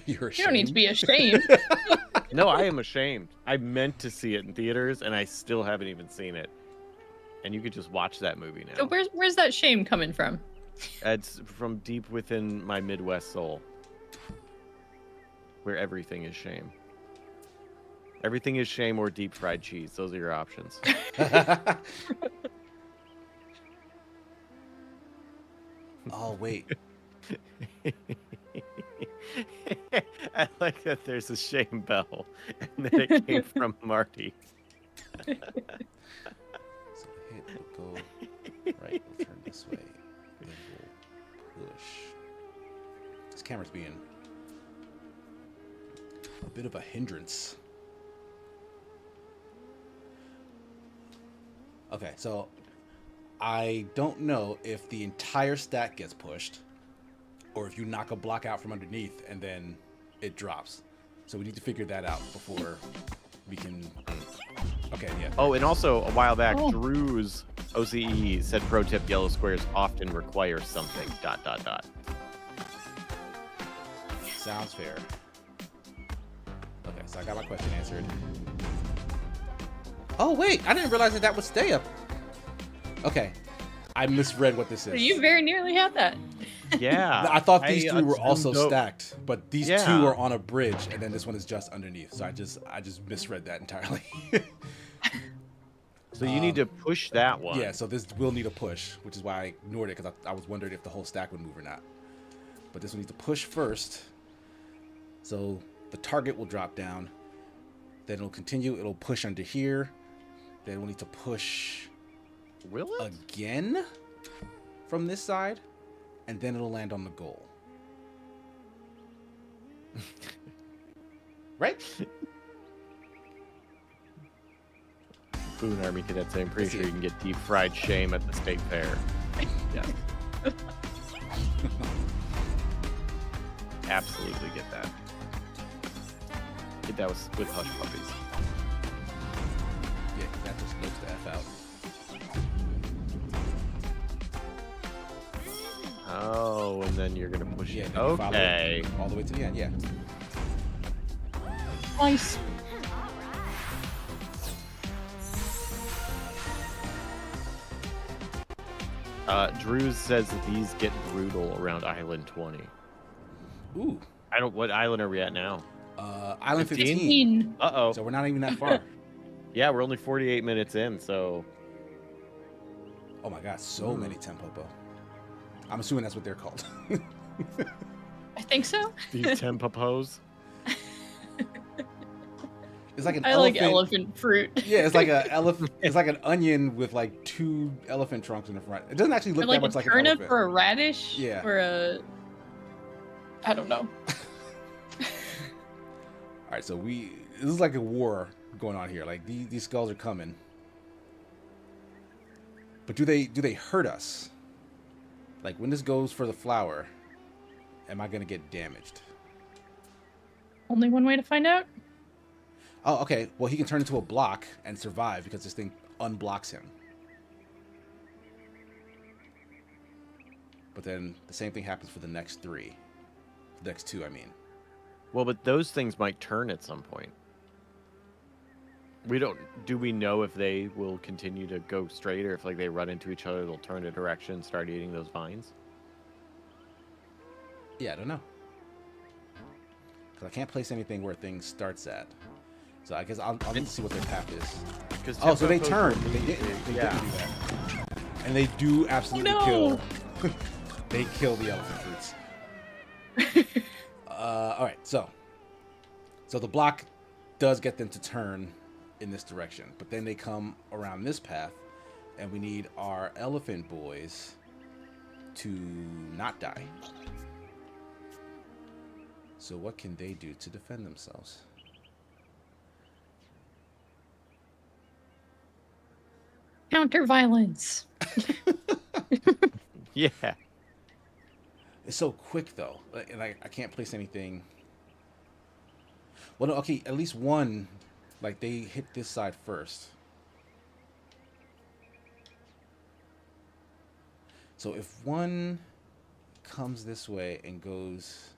You're ashamed. You don't need to be ashamed. No, I am ashamed. I meant to see it in theaters, and I still haven't even seen it. And you could just watch that movie now. So where's that shame coming from? It's from deep within my Midwest soul, where everything is shame. Everything is shame or deep fried cheese. Those are your options. Oh, wait. I like that there's a shame bell, and that it came from Marty. So hit, we'll go right, we'll turn this way. Then we'll push. This camera's being a bit of a hindrance. Okay, so I don't know if the entire stack gets pushed or if you knock a block out from underneath and then it drops. So we need to figure that out before we can. Okay, yeah. Oh, and also a while back, Oh. Drew's OCE said pro tip: yellow squares often require something. ... Sounds fair. Okay, so I got my question answered. Oh wait, I didn't realize that would stay up. Okay, I misread what this is. You very nearly had that. Yeah. I thought these three were also assumed stacked, but these Yeah. two are on a bridge, and then this one is just underneath. So I just misread that entirely. So you need to push that one. Yeah, so this will need a push, which is why I ignored it, because I was wondering if the whole stack would move or not. But this one needs to push first. So the target will drop down. Then it'll continue. It'll push under here. Then we'll need to push Will it? again from this side. And then it'll land on the goal. Right? Boone Army Cadets, I'm pretty Let's sure see. you can get deep fried shame at the state fair. Yeah. Absolutely get that. Get that with Hush Puppies. Yeah, that just looks the F out. Oh, and then you're gonna push Yeah, it. then you follow Okay. it all the way to the end. Yeah. Nice. Drew says that these get brutal around Island 20. Ooh. What island are we at now? Island 15? 15. Uh-oh. So we're not even that far. Yeah, we're only 48 minutes in, so... Oh my god, so many Tempopo. I'm assuming that's what they're called. I think so. These Tempopos. It's like an I elephant. like elephant fruit. Yeah, it's like a elephant. It's like an onion with like 2 elephant trunks in the front. It doesn't actually look Or like that much a like an turnip elephant. or a radish. Yeah. Or a. I don't know. All right, so this is like a war going on here. Like these skulls are coming. But do they hurt us? Like when this goes for the flower, am I gonna get damaged? Only one way to find out. Oh, okay. Well, he can turn into a block and survive because this thing unblocks him. But then the same thing happens for the next 3. The next 2, I mean. Well, but those things might turn at some point. Do we know if they will continue to go straight, or if like they run into each other, they'll turn a direction and start eating those vines? Yeah, I don't know. Because I can't place anything where things starts at. So I guess I'll need to see what their path is. 'Cause Oh, so they Tempopos turned. will They be- didn't do yeah. that. And they do absolutely no. kill. They kill the elephant fruits. All right, so the block does get them to turn in this direction, but then they come around this path, and we need our elephant boys to not die. So what can they do to defend themselves? Counter violence. Yeah. It's so quick though, and I can't place anything. Well, no, okay, at least one, like they hit this side first. So if one comes this way and goes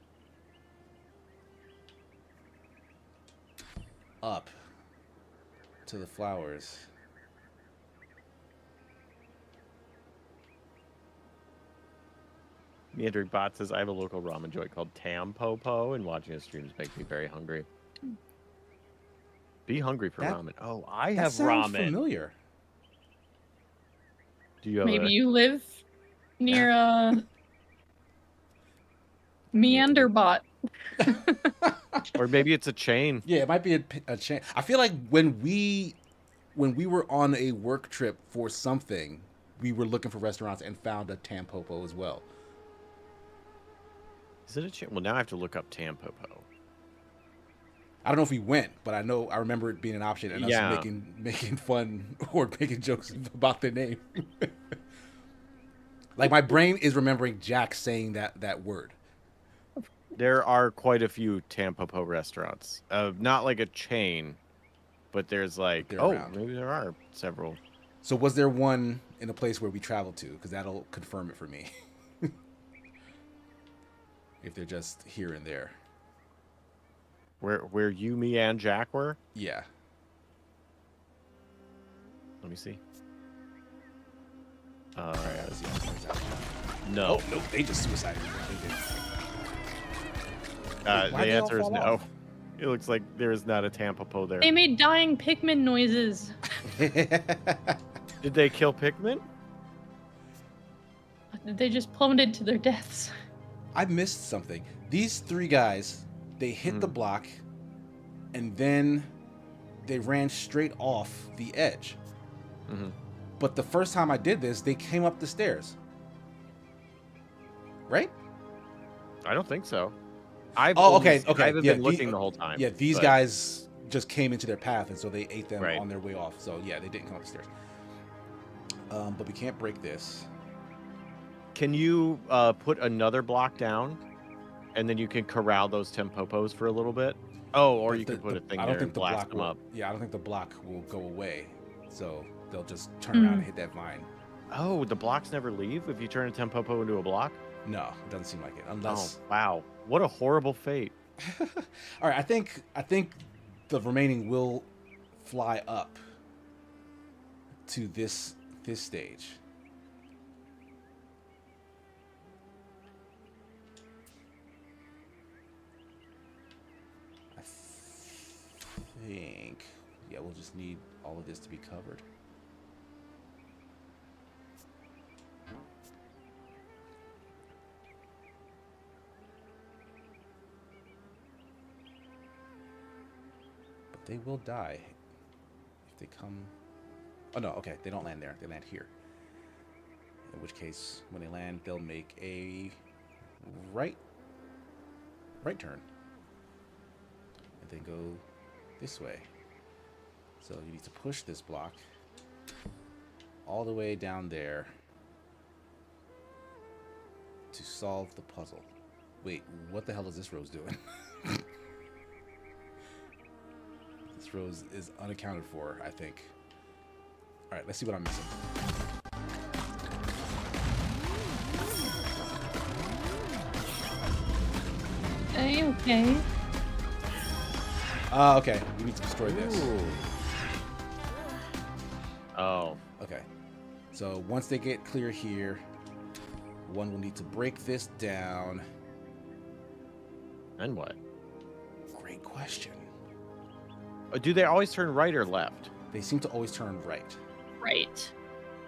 up to the flowers. Meandering Bot says, I have a local ramen joint called Tempopo, and watching his streams makes me very hungry. Be hungry for That- ramen. Oh, I That have sounds ramen. familiar. Do you have Maybe you live near Meanderbot. Or maybe it's a chain. Yeah, it might be a chance. I feel like when we were on a work trip for something, we were looking for restaurants and found a Tempopo as well. Is it a chain? Well, now I have to look up Tempopo. I don't know if we went, but I remember it being an option and Yeah. us making fun or making jokes about the name. Like my brain is remembering Jack saying that word. There are quite a few Tampopo restaurants. Not like a chain, but there's like They're oh, around. maybe there are several. So was there one in a place where we traveled to? Because that'll confirm it for me. If they're just here and there. Where you, me, and Jack were? Yeah. Let me see. All right, let's see how it turns out. No. Oh, no, they just suicided. The why'd they all answer is fall no. off? It looks like there is not a Tampopo there. They made dying Pikmin noises. Did they kill Pikmin? They just plummeted to their deaths. I missed something. These three guys, they hit the block, and then they ran straight off the edge. Mm-hmm. But the first time I did this, they came up the stairs. Right? I don't think so. Okay. I haven't Yeah, been looking the whole time. Yeah, these but- guys just came into their path, and so they ate them Right. on their way off. So yeah, they didn't come up the stairs. But we can't break this. Can you put another block down, and then you can corral those Tempopos for a little bit? Oh, or But you the- can put a the- thing I there don't think and the blast block them will, up. Yeah, I don't think the block will go away. So they'll just turn around and hit that vine. Oh, the blocks never leave if you turn a Tempopo into a block? No, it doesn't seem like it. Unless Oh, wow. What a horrible fate. all right, I think the remaining will fly up to this stage. I think yeah, we'll just need all of this to be covered. They will die if they come. Oh no, okay, they don't land there. They land here. In which case, when they land, they'll make a right turn, and then go this way. So you need to push this block all the way down there to solve the puzzle. Wait, what the hell is this rose doing? This rose is unaccounted for, I think. All right, let's see what I'm missing. Okay. Okay, we need to destroy this. Oh. Okay, so once they get clear here, one will need to break this down. And what? Great question. Do they always turn right or left? They seem to always turn right Right.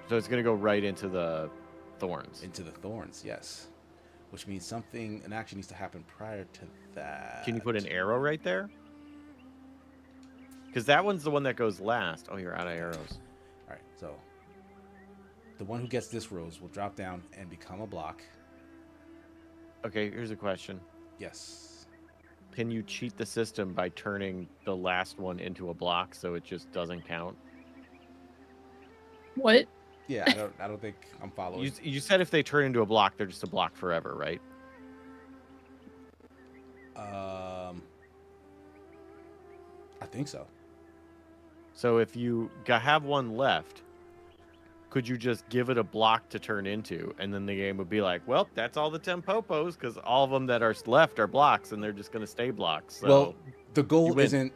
So it's going to go right into the thorns. into the thorns, yes. Which means an action needs to happen prior to that. Can you put an arrow right there? Because that one's the one that goes last. Oh, you're out of arrows. All right, so the one who gets this rose will drop down and become a block. Okay, here's a question. Yes. Can you cheat the system by turning the last one into a block so it just doesn't count? What? Yeah, I don't think I'm following. You said if they turn into a block, they're just a block forever, right? I think so. So if you have one left, could you just give it a block to turn into, and then the game would be like, well, that's all the Tempopos, because all of them that are left are blocks, and they're just going to stay blocks. So Well, the you goal win.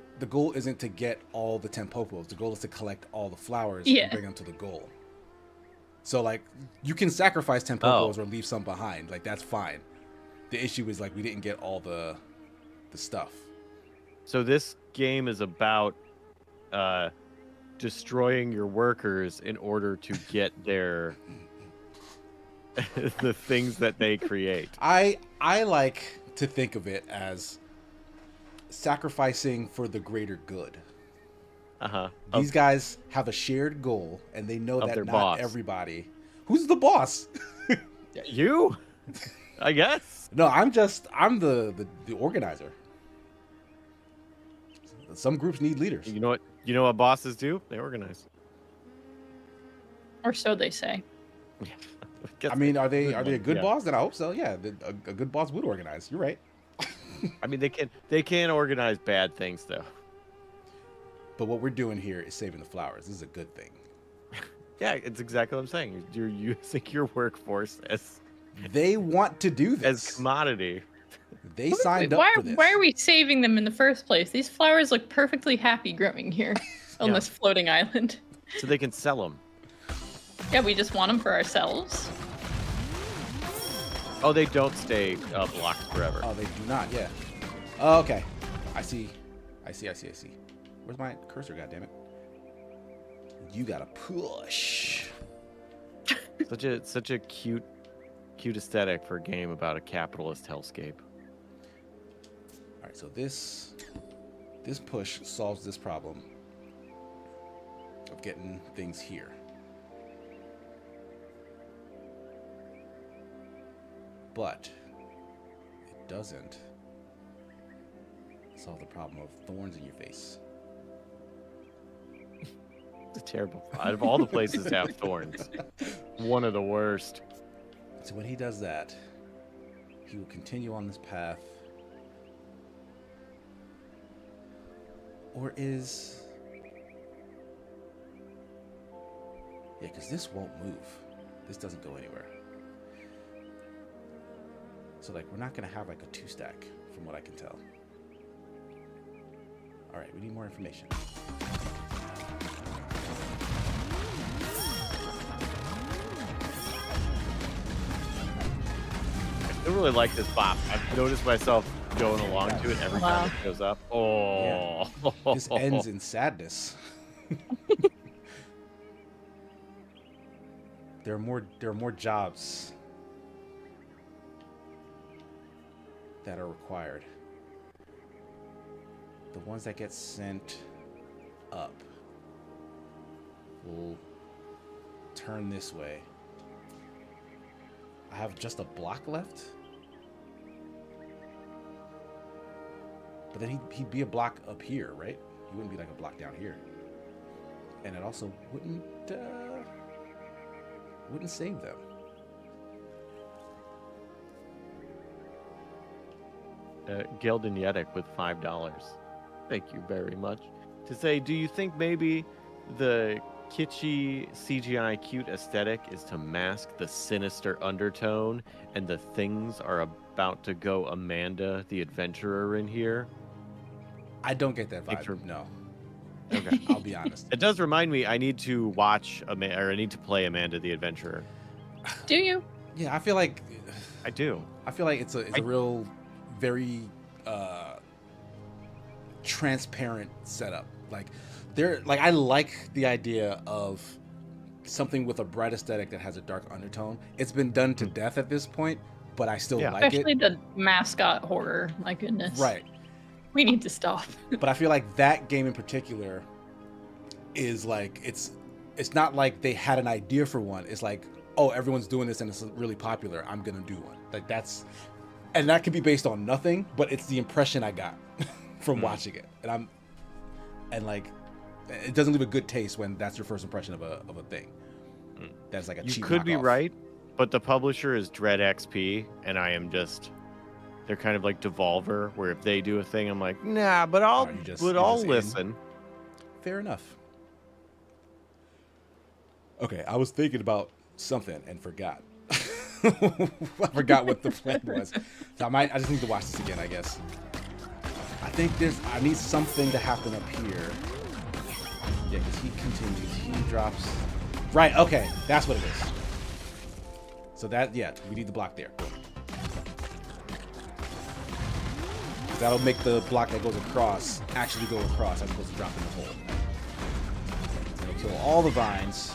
isn't to get all the Tempopos. The goal is to collect all the flowers Yeah. and bring them to the goal. So like you can sacrifice Tempopos or leave some behind. Like that's fine. The issue is like we didn't get all the stuff. So this game is about destroying your workers in order to get their the things that they create. I like to think of it as sacrificing for the greater good. Uh-huh. These guys have a shared goal, and they know Of that their not boss. everybody. Who's the boss? You? I guess. No, I'm the organizer. Some groups need leaders. You know what bosses do? They organize. Or so they say. I mean, are they a good Yeah. boss? Then I hope so. Yeah, a good boss would organize. You're right. I mean, they can organize bad things though. But what we're doing here is saving the flowers. This is a good thing. Yeah, it's exactly what I'm saying. You're using your workforce as They want to do this. as commodity. They signed up Why, for this. why are we saving them in the first place? These flowers look perfectly happy growing here on Yeah. this floating island. So they can sell them. Yeah, we just want them for ourselves. Oh, they don't stay blocked forever. Oh, they do not. Yeah. Oh, okay. I see. Where's my cursor? Goddammit. You gotta push. Such a cute aesthetic for a game about a capitalist hellscape. All right. So this push solves this problem of getting things here. But it doesn't solve the problem of thorns in your face. It's a terrible. Out of all the places to have thorns, one of the worst. So when he does that, he will continue on this path. Or is... Yeah, because this won't move. This doesn't go anywhere. So, like, we're not going to have, like, a 2-stack, from what I can tell. All right, we need more information. I still really like this bop. I've noticed myself going along to it every time it shows up. Oh, Yeah. This ends in sadness. There are more jobs that are required. The ones that get sent up will turn this way. I have just a block left. But then he'd be a block up here, right? He wouldn't be like a block down here. And it also wouldn't save them. Gelden Yedek with $5. Thank you very much. To say, do you think maybe the kitschy CGI cute aesthetic is to mask the sinister undertone and the things are about to go Amanda the adventurer in here? I don't get that Thanks vibe. for- No. Okay. I'll be honest. It does remind me I need to watch or I need to play Amanda the adventurer. Do you? Yeah, I feel like it's a real very transparent setup. Like I like the idea of something with a bright aesthetic that has a dark undertone. It's been done to death at this point, but I still like Especially it. the mascot horror. My goodness. Right. We need to stop. But I feel like that game in particular is like it's not like they had an idea for one. It's like, oh, everyone's doing this and it's really popular. I'm gonna do one. Like and that could be based on nothing, but it's the impression I got from watching it. And like it doesn't leave a good taste when that's your first impression of a thing. That's like a cheap You could be knockoff. right, but the publisher is Dread XP, and I am just. They're kind of like Devolver, where if they do a thing, I'm like, nah, but I'll you're just listen. Fair enough. Okay, I was thinking about something and forgot. I forgot what the plan was. So I just need to watch this again, I guess. I need something to happen up here. Yeah, because he continues. He drops. Right, okay, that's what it is. So we need the block there. Boom. That'll make the block that goes across actually go across as opposed to drop in the hole. It'll kill all the vines.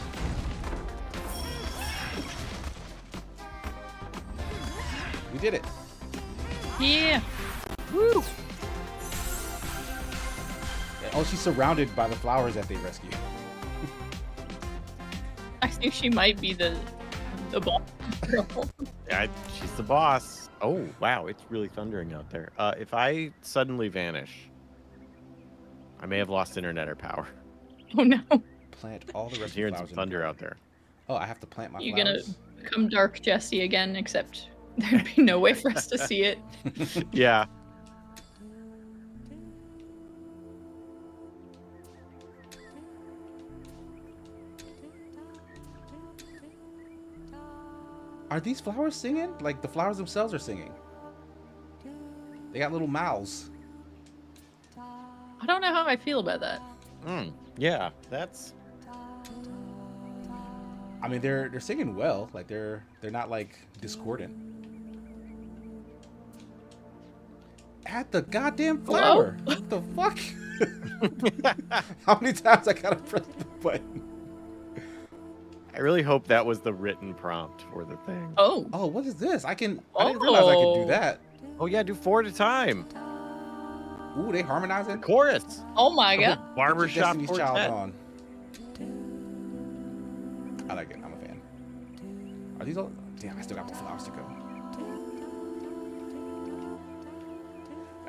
We did it. Yeah. Woo. Oh, she's surrounded by the flowers that they rescued. I think she might be the boss. Yeah, she's the boss. Oh, wow, it's really thundering out there. If I suddenly vanish, I may have lost internet or power. Oh no. Plant all the I'm rest of the hearing flowers. some thunder out there. Oh, I have to plant my You're flowers. gonna become Dark Jesse again, except there'd be no way for us to see it. Yeah. Are these flowers singing? Like the flowers themselves are singing. They got little mouths. I don't know how I feel about that. Yeah, that's. I mean, they're singing well. Like they're not like discordant. At the goddamn flower. Hello? What the fuck? How many times I gotta press the button? I really hope that was the written prompt for the thing. Oh. Oh, what is this? I didn't realize I could do that. Oh yeah, do 4 at a time. Ooh, they harmonizing. Chorus. Oh my god. Barbershop Destiny's Child quartet. on. I like it. I'm a fan. Are these all? Damn, I still got more flowers to go.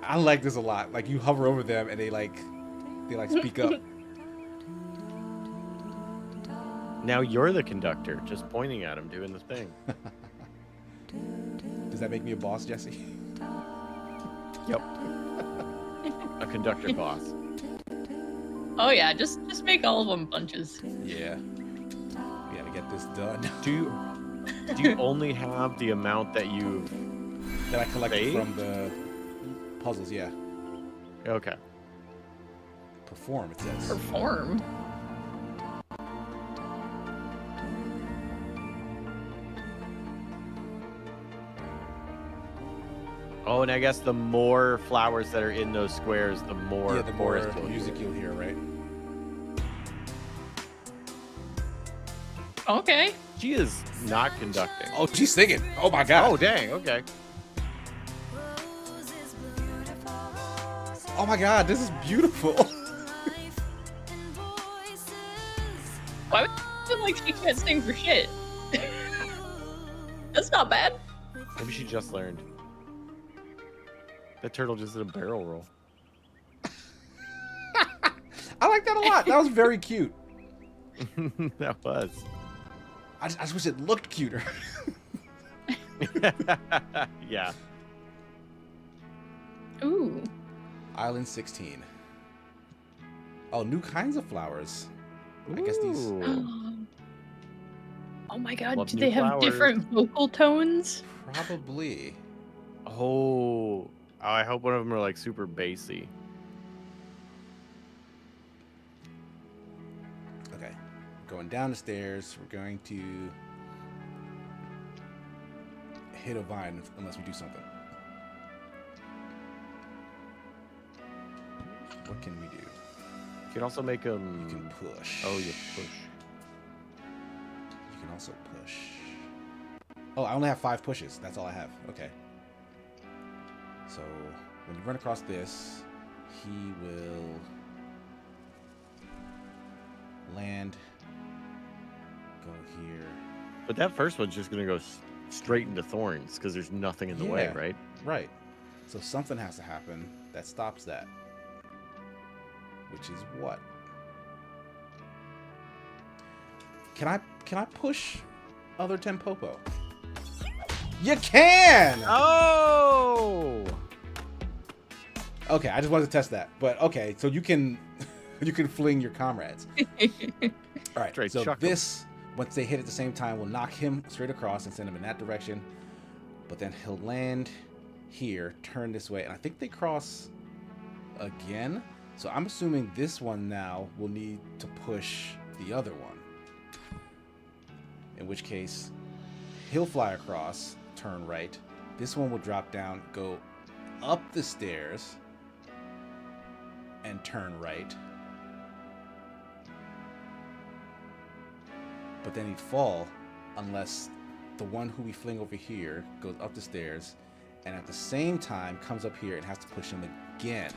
I like this a lot. Like you hover over them and they speak up. Now you're the conductor, just pointing at him, doing the thing. Does that make me a boss, Jesse? Yep. A conductor boss. Oh yeah, just make all of them bunches. Yeah. We gotta get this done. Do you only have the amount that you've That I collected saved? from the puzzles, yeah. Okay. Perform, it says. Perform. Oh, and I guess the more flowers that are in those squares, the more Yeah, the more chorus you'll music hear. you'll hear, right? Okay. She is not conducting. Oh, she's singing. Oh my god. Oh, dang. Okay. Oh my god, this is beautiful. Why would you feel like she can't sing for shit? That's not bad. Maybe she just learned. That turtle just did a barrel roll. I like that a lot. That was very cute. That was. I just wish it looked cuter. Yeah. Ooh. Island 16. Oh, new kinds of flowers. I guess these. Ooh. Oh my god, Love do new they have flowers. different vocal tones? Probably. Oh, I hope one of them are like super bassy. Okay. Going down the stairs. We're going to hit a vine unless we do something. What can we do? You can also make them. You can push. Oh, you push. You can also push. Oh, I only have 5 pushes. That's all I have. Okay. So when you run across this, he will land. Go here. But that first one's just gonna go straight into thorns because there's nothing in the way, Yeah. right? Right. So something has to happen that stops that. Which is what? Can I push other Tempopo? You can! Oh! Okay, I just wanted to test that. But okay, so you can you can fling your comrades. All right. Straight so chuck 'em. this, once they hit at the same time, will knock him straight across and send him in that direction. But then he'll land here, turn this way, and I think they cross again. So I'm assuming this one now will need to push the other one. In which case, he'll fly across, turn right. This one will drop down, go up the stairs, and turn right. But then he'd fall unless the one who we fling over here goes up the stairs and at the same time comes up here and has to push him again.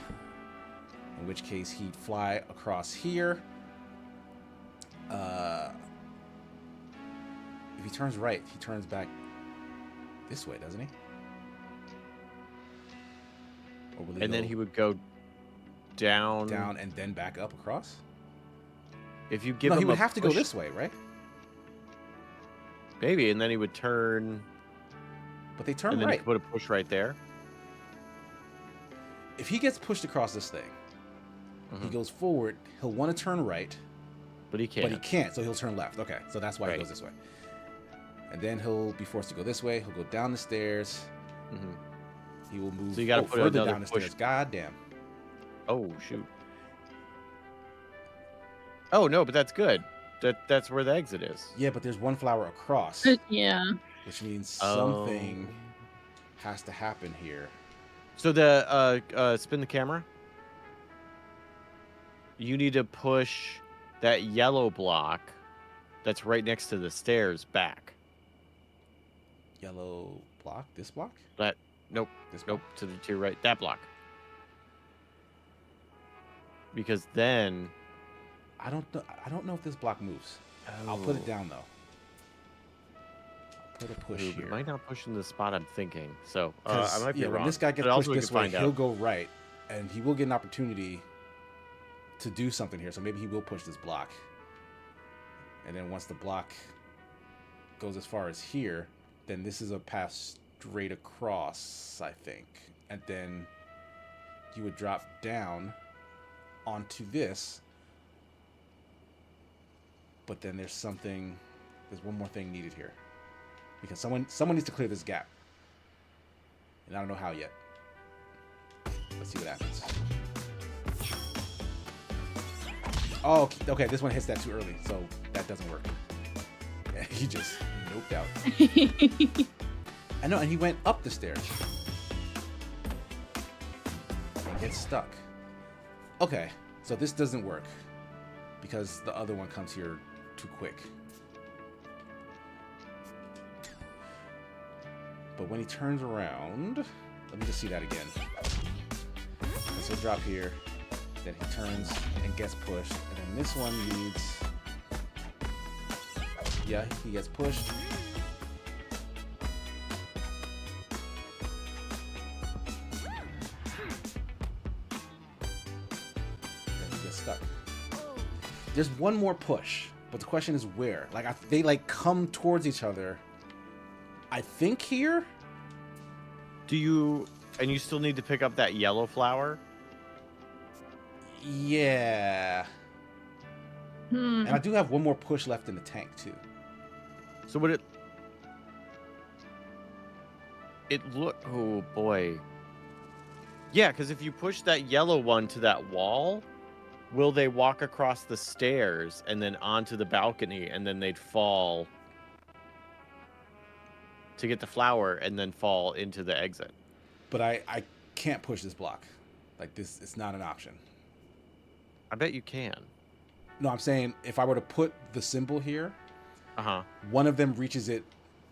In which case he'd fly across here. If he turns right, he turns back this way, doesn't he? Or will And then go he would go down. down and then back up across? If you give No, him he would a have to go push- this way, right? Maybe, and then he would turn. But they turn And then right. you could put a push right there. If he gets pushed across this thing, he Mhm. goes forward, he'll want to turn right, But he can't. but he can't, so he'll turn left. Okay, so that's why Right. he goes this way. And then he'll be forced to go this way. He'll go down the stairs. Mm-hmm. He will move So you gotta put further another down the push. stairs. God damn. Oh, shoot. Oh, no, but that's good. That's where the exit is. Yeah, but there's one flower across, Yeah. which means Oh. something has to happen here. So the spin the camera. You need to push that yellow block that's right next to the stairs back. Yellow block? This block? Nope. This Nope. block? To your right. That block. Because then I don't know if this block moves. I'll put it down though. I'll put a push Ooh, here. it might not push in the spot I'm thinking. So I 'Cause, might be when wrong. this guy gets but pushed also we this can way, find he'll out. go right, and he will get an opportunity to do something here. So maybe he will push this block. And then once the block goes as far as here, then this is a path straight across, I think. And then you would drop down onto this. But then there's one more thing needed here. Because someone needs to clear this gap. And I don't know how yet. Let's see what happens. Oh, okay, this one hits that too early, so that doesn't work. Yeah, he just noped out. I know, and he went up the stairs. And gets stuck. Okay, so this doesn't work. Because the other one comes here too quick. But when he turns around, let me just see that again. Okay, so drop here, then he turns and gets pushed, and then this one needs, yeah, he gets pushed. Then he gets stuck. There's one more push, but the question is where? Like, they like come towards each other. I think here. And you still need to pick up that yellow flower? Yeah. Hmm. And I do have one more push left in the tank too. So would it look, oh boy. Yeah, because if you push that yellow one to that wall, will they walk across the stairs and then onto the balcony, and then they'd fall to get the flower and then fall into the exit? But I can't push this block. Like this, it's not an option. I bet you can. No, I'm saying if I were to put the symbol here, Uh-huh. one of them reaches it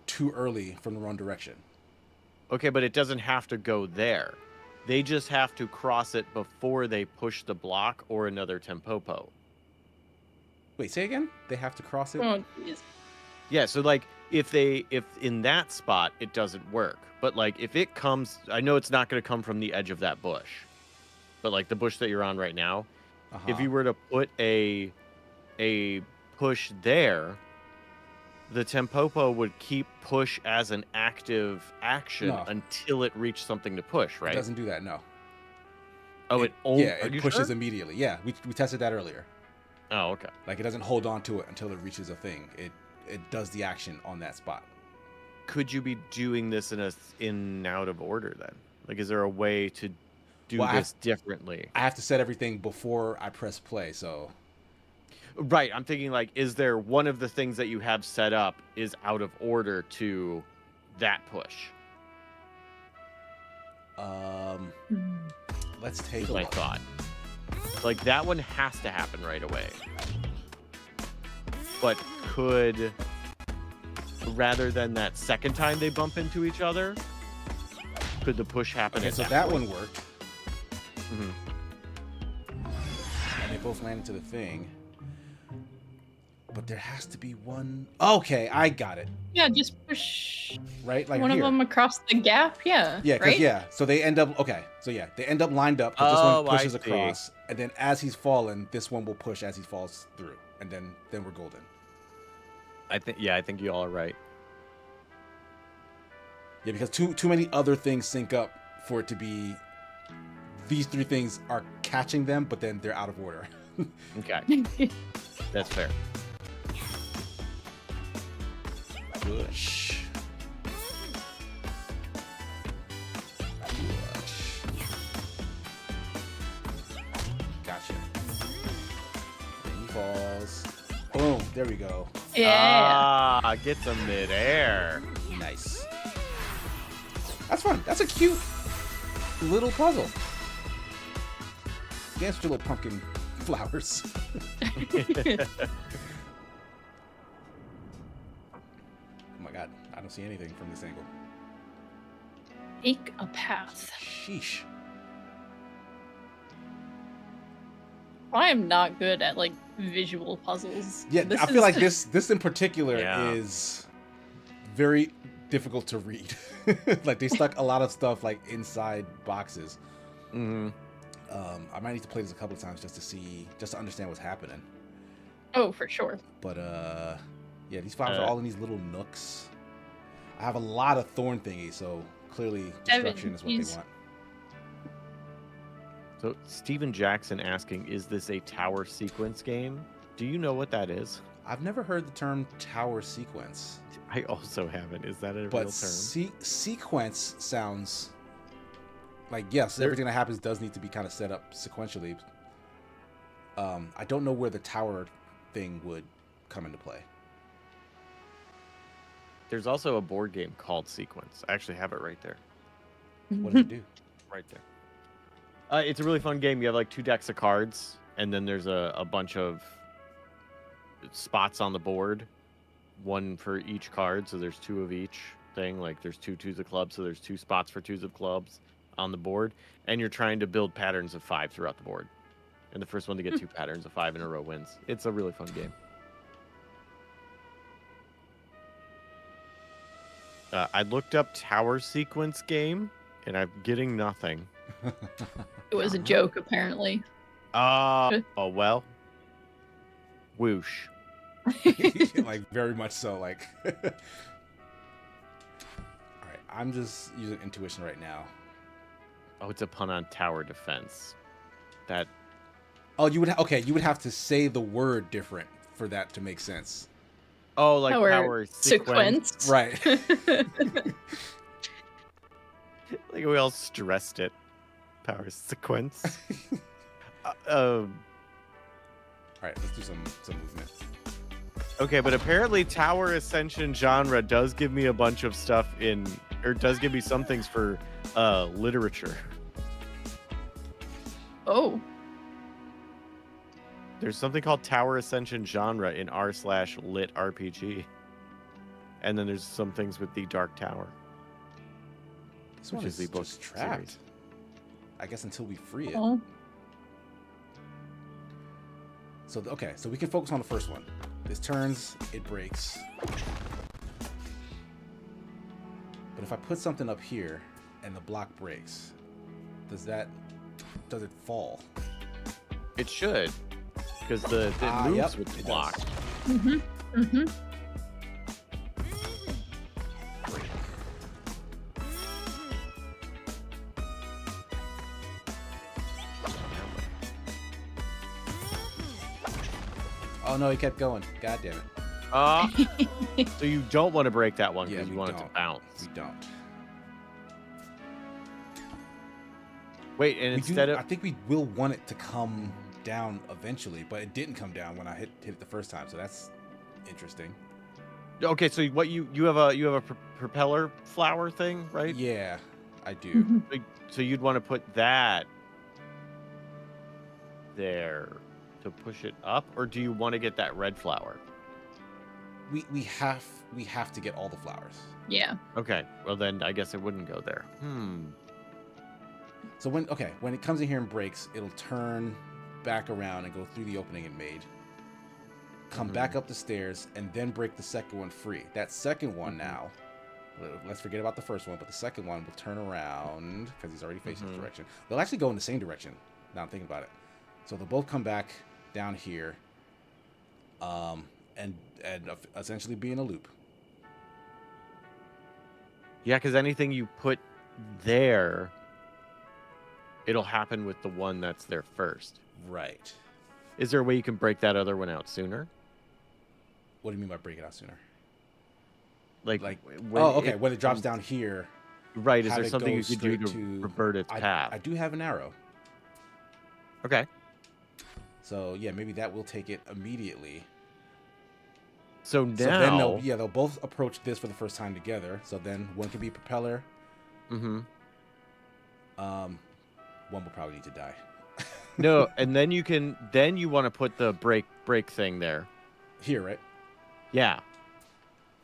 too early from the wrong direction. Okay, but it doesn't have to go there. They just have to cross it before they push the block or another Tempopo. Wait, say again? They have to cross it? Oh, geez. Yeah, so like if in that spot it doesn't work, but like if it comes, I know it's not going to come from the edge of that bush, but like the bush that you're on right now, if you were to put a push there, the Tempopo would keep push as an active action No. until it reached something to push, right? It doesn't do that, no. Oh, it only, Yeah, are it you pushes sure? immediately. Yeah, we tested that earlier. Oh, okay. Like it doesn't hold on to it until it reaches a thing. It does the action on that spot. Could you be doing this in and out of order then? Like, is there a way to do Well, this differently? I have to set everything before I press play, so Right. I'm thinking like, is there one of the things that you have set up is out of order to that push? let's take Is a my look. thought. Like that one has to happen right away. But could, rather than that second time they bump into each other, could the push happen? Okay, at so that that point? one worked, Mhm. and they both land into the thing. But there has to be one. Okay, I got it. Yeah, just push Right, like one here. of them across the gap. Yeah. Yeah, because right? yeah, so they end up they end up lined up. 'Cause this Oh, one I pushes see. across, and then as he's falling, this one will push as he falls through, and then we're golden. I think you all are right. Yeah, because too many other things sync up for it to be. These three things are catching them, but then they're out of order. Okay, that's fair. Push. Gotcha. Then he falls. Boom. There we go. Yeah. Ah, gets him midair. Nice. That's fun. That's a cute little puzzle. Dance with your little pumpkin flowers. Oh my god. I don't see anything from this angle. Make a path. Sheesh. I am not good at like visual puzzles. Yeah, This I feel is- like this in particular Yeah. is very difficult to read. Like they stuck a lot of stuff like inside boxes. Mm-hmm. I might need to play this a couple of times just to understand what's happening. Oh, for sure. But yeah, these flowers are all in these little nooks. I have a lot of thorn thingies, so clearly destruction is what they he's- want. So Steven Jackson asking, is this a tower sequence game? Do you know what that is? I've never heard the term tower sequence, I also haven't. Is that a real but term? sequence sounds like yes, There- everything that happens does need to be kind of set up sequentially. I don't know where the tower thing would come into play. There's also a board game called Sequence. I actually have it right there. What does it do? Right there. It's a really fun game. You have like 2 decks of cards, and then there's a bunch of spots on the board, one for each card. So there's 2 of each thing. Like there's 2 twos of clubs, so there's 2 spots for twos of clubs on the board, and you're trying to build patterns of 5 throughout the board. And the first one to get 2 patterns of 5 in a row wins. It's a really fun game. I looked up tower sequence game, and I'm getting nothing. It was a joke, apparently. Oh well. Whoosh. Like very much so. Like, all right, I'm just using intuition right now. Oh, it's a pun on tower defense. That Oh, you would you would have to say the word different for that to make sense. like power sequence. Right. Like we all stressed it. Power sequence. All right, let's do some movement. Okay, but apparently tower ascension genre does give me a bunch of stuff does give me some things for literature. Oh, There's something called tower ascension genre in r/lit RPG. And then there's some things with the Dark Tower. This Which one is is the book just trapped. series. I guess until we free it. well, So okay, so we can focus on the first one. This turns, it breaks. But if I put something up here and the block breaks, does it fall? It should. Because it moves yep, with the it block. does. Oh no, he kept going. God damn it. So you don't want to break that one Yeah, because you we want it to don't. bounce. We don't. Wait, and instead I of think we will want it to come down eventually, but it didn't come down when I hit it the first time, so that's interesting. okay, so what you have a propeller flower thing, right? Yeah, I do. So you'd want to put that there to push it up, or do you want to get that red flower? We have to get all the flowers. yeah. Okay, well then I guess it wouldn't go there. So when it comes in here and breaks, it'll turn back around and go through the opening it made. Come back up the stairs and then break the second one free. That second one now, let's forget about the first one, but the second one will turn around because he's already facing this direction. They'll actually go in the same direction. Now I'm thinking about it. So they'll both come back down here, and essentially be in a loop. Yeah, because anything you put there, it'll happen with the one that's there first. Right. Is there a way you can break that other one out sooner? What do you mean by break it out sooner? Like, when when it drops down here. Right, is have there it something go you could do straight to revert its path? I do have an arrow. Okay. So yeah, maybe that will take it immediately. So now, So then they'll both approach this for the first time together. So then one can be propeller. Mm-hmm. One will probably need to die. No, and then you want to put the break thing there. Here, right? Yeah.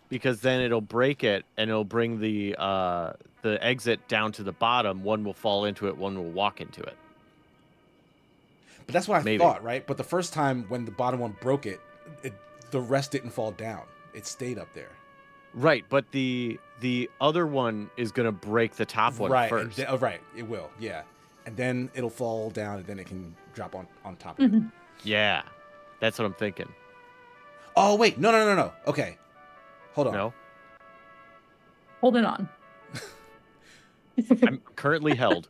Because then it'll break it and it'll bring the exit down to the bottom. One will fall into it, one will walk into it. But that's what I Maybe. thought, right? But the first time when the bottom one broke it, the rest didn't fall down. It stayed up there. Right, but the other one is gonna break the top one first. Right, it will, yeah. And then it'll fall down, and then it can drop on top of it. Yeah, that's what I'm thinking. Oh, wait, no. Okay, hold on. No, Holding on. I'm currently held.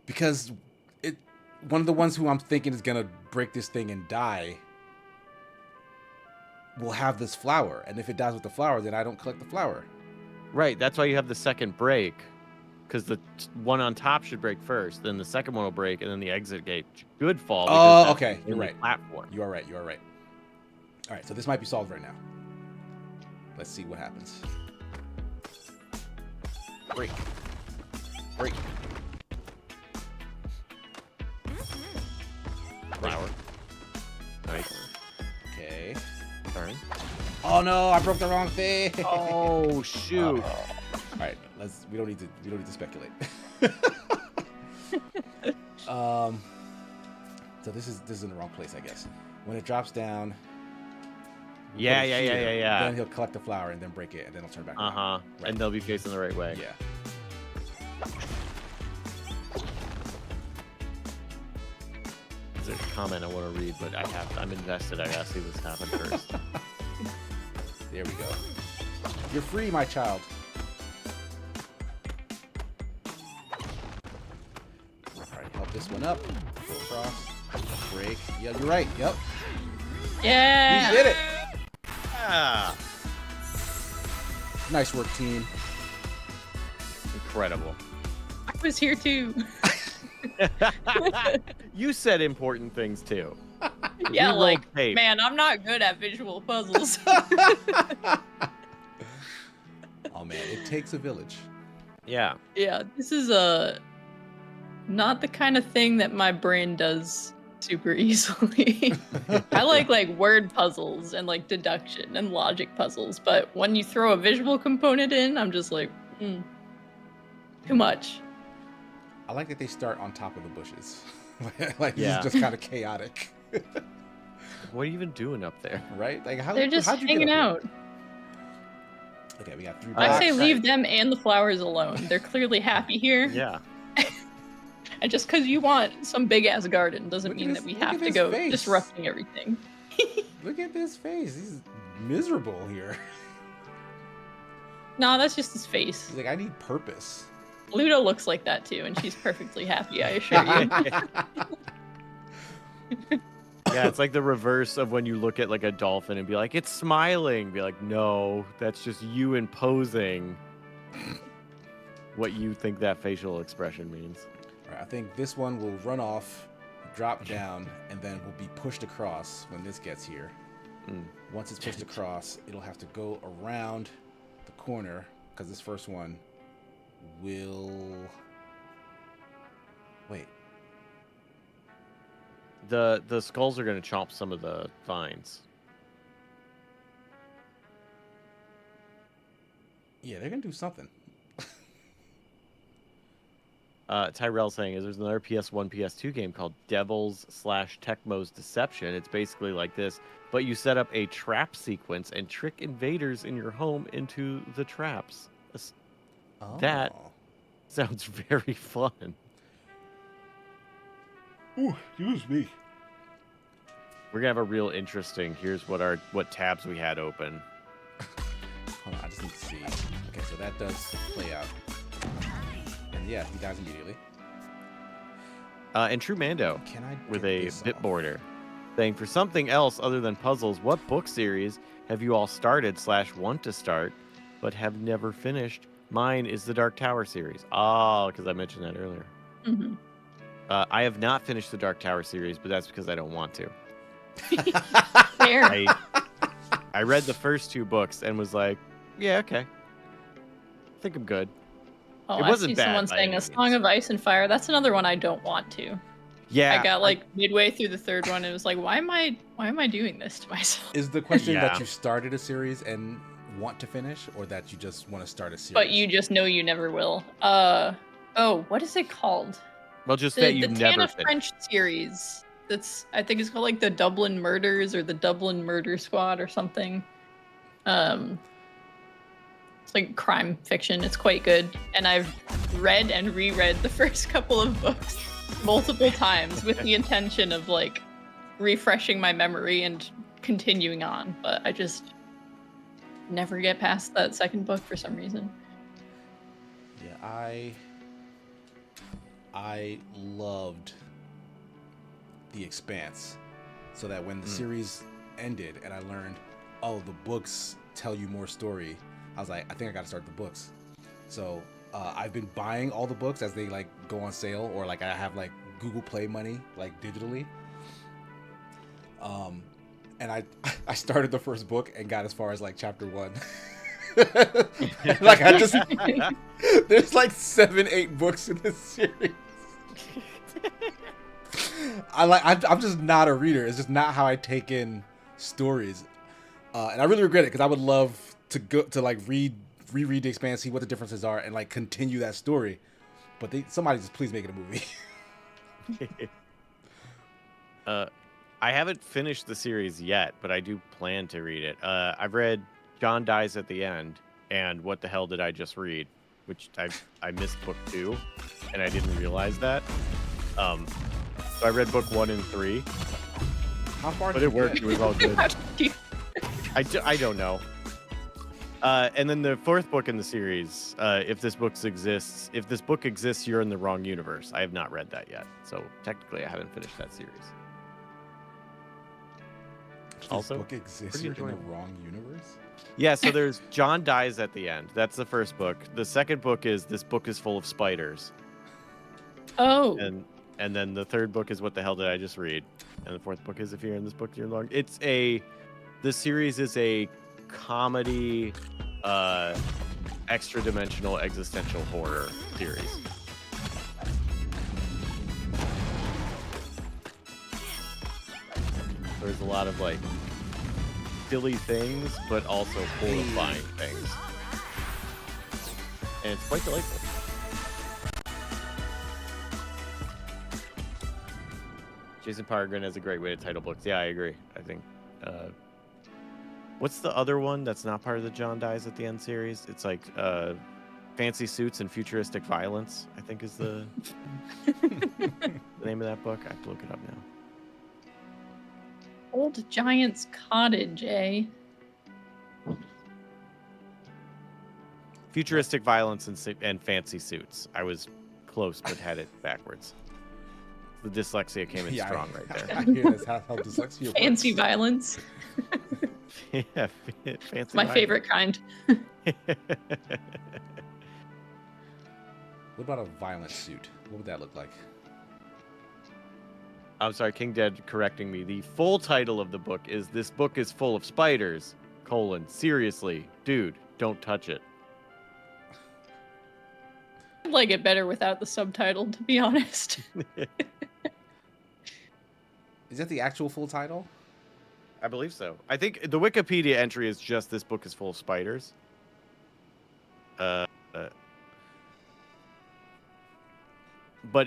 Because one of the ones who I'm thinking is gonna break this thing and die will have this flower, and if it dies with the flower, then I don't collect the flower. Right, that's why you have the second break, because the one on top should break first, then the second one will break, and then the exit gate should fall. Oh, okay, the you're right. Platform. You are right. All right, so this might be solved right now. Let's see what happens. Break. Flower. Nice. Okay. Turn. Oh no, I broke the wrong thing. Oh shoot. All right, we don't need to speculate. So this is in the wrong place, I guess. When it drops down. Yeah. Then he'll collect the flower and then break it, and then he'll turn back around. Right. And they'll be facing the right way. Yeah. There's a comment I want to read, but I'm invested. I gotta see this happen first. There we go. You're free, my child. Alright, help this one up. Go across. Break. Yeah, you're right. Yep. Yeah. We did it. Yeah. Nice work, team. Incredible. I was here too. You said important things too. Yeah, You like, rolled tape. man, I'm not good at visual puzzles. Oh man, it takes a village. Yeah. Yeah, this is not the kind of thing that my brain does super easily. I like word puzzles and like deduction and logic puzzles, but when you throw a visual component in, I'm just like, too much. I like that they start on top of the bushes. This Yeah. is just kind of chaotic. What are you even doing up there? Right? Like They're just how'd you get hanging up out. here? Okay, we got 3 I blocks. say leave them and the flowers alone. They're clearly happy here. Yeah. And just because you want some big ass garden doesn't Look at mean his- that we look at have to his go face. disrupting everything. Look at this face. He's miserable here. No, that's just his face. He's like, I need purpose. Ludo looks like that too, and she's perfectly happy, I assure you. Yeah, it's like the reverse of when you look at like a dolphin and be like, it's smiling. Be like, no, that's just you imposing what you think that facial expression means. All right, I think this one will run off, drop down, and then will be pushed across when this gets here. Once it's pushed across, it'll have to go around the corner because this first one will... Wait. The skulls are going to chomp some of the vines. Yeah, they're going to do something. Tyrell saying is there's another PS1, PS2 game called Devils/Tecmo's Deception. It's basically like this, but you set up a trap sequence and trick invaders in your home into the traps. Oh. That sounds very fun. Ooh, excuse me. We're gonna have a real interesting. Here's what tabs we had open. Hold on, I just need to see. Okay, so that does play out. And yeah, he dies immediately. And True Mando Can I with get a this bit off? border saying for something else other than puzzles, what book series have you all started / want to start but have never finished. Mine is the Dark Tower series. Oh, because I mentioned that earlier. Mm-hmm. I have not finished the Dark Tower series, but that's because I don't want to. Fair. I read the first 2 books and was like, yeah, okay. I think I'm good. Oh, It I wasn't see bad someone by saying any A means. Song of Ice and Fire. That's another one I don't want to. Yeah. I got like midway through the 3rd one and it was like, why am I doing this to myself? Is the question Yeah. that you started a series and want to finish, or that you just want to start a series? But you just know you never will. Oh, what is it called? Well, just that you the never Tana finished. French series. I think it's called like the Dublin Murders or the Dublin Murder Squad or something. It's like crime fiction. It's quite good, and I've read and reread the first couple of books multiple times with the intention of like refreshing my memory and continuing on. But I just never get past that 2nd book for some reason. Yeah, I loved The Expanse, so that when the series ended and I learned, oh, the books tell you more story, I was like, I think I gotta start the books. So I've been buying all the books as they like go on sale, or like I have like Google Play money like digitally. And I started the first book and got as far as like chapter 1. Like I just there's like 7-8 books in this series. I'm just not a reader. It's just not how I take in stories, and I really regret it, because I would love to go to like reread The Expanse, see what the differences are, and like continue that story. But somebody just please make it a movie. I haven't finished the series yet, but I do plan to read it. I've read John Dies at the End and What the Hell Did I Just Read, which I missed book 2, and I didn't realize that. So I read book 1 and 3. How far? But it worked. It was all good. I don't know. And then the 4th book in the series, if this book exists, you're in the wrong universe. I have not read that yet, so technically I haven't finished that series. Also, book exists in the wrong universe. Yeah, so there's John Dies at the End. That's the first book. The 2nd book is This Book is Full of Spiders. Oh. And then the 3rd book is What the Hell Did I Just Read? And the 4th book is If You're in This Book, You're Long. The series is a comedy, extra-dimensional existential horror series. There's a lot of like silly things, but also horrifying things, and it's quite delightful. Jason Pargren has a great way to title books. Yeah, I agree. I think. What's the other one that's not part of the John Dies at the End series? It's like Fancy Suits and Futuristic Violence, I think is the name of that book. I have to look it up now. Old Giant's Cottage, eh? Futuristic Violence and Fancy Suits. I was close, but had it backwards. The dyslexia came in strong right there. I hear that's how dyslexia works. Fancy violence. Yeah, fancy. My favorite kind. What about a violent suit? What would that look like? I'm sorry, King Dead correcting me. The full title of the book is This Book is Full of Spiders, seriously, dude, don't touch it. I'd like it better without the subtitle, to be honest. Is that the actual full title? I believe so. I think the Wikipedia entry is just This Book is Full of Spiders. But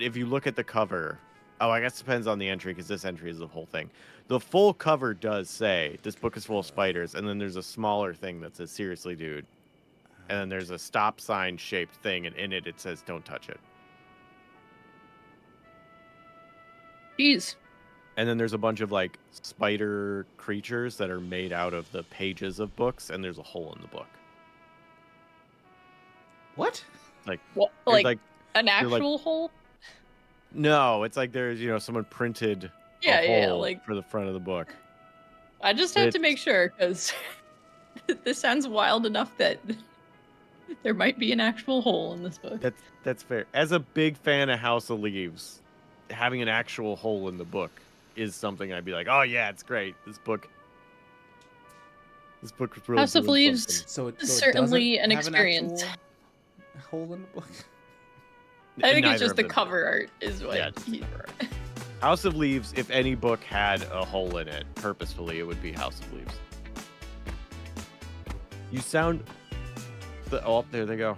if you look at the cover, I guess it depends on the entry, because this entry is the whole thing. The full cover does say, This Book is Full of Spiders, and then there's a smaller thing that says, seriously, dude. And then there's a stop sign shaped thing, and in it says, don't touch it. Jeez. And then there's a bunch of like spider creatures that are made out of the pages of books, and there's a hole in the book. What? Like, What, like an actual hole? No, it's like there's, someone printed a hole like for the front of the book. I just had to make sure, because this sounds wild enough that There might be an actual hole in this book. That's fair. As a big fan of House of Leaves, having an actual hole in the book is something I'd be like, oh yeah, it's great. This book was really House of doing Leaves something. is certainly doesn't an have experience. actual hole in the book. I think it's Neither just of the them cover art is what. Yeah, House of Leaves, if any book had a hole in it purposefully, it would be House of Leaves. You sound... Oh, there they go.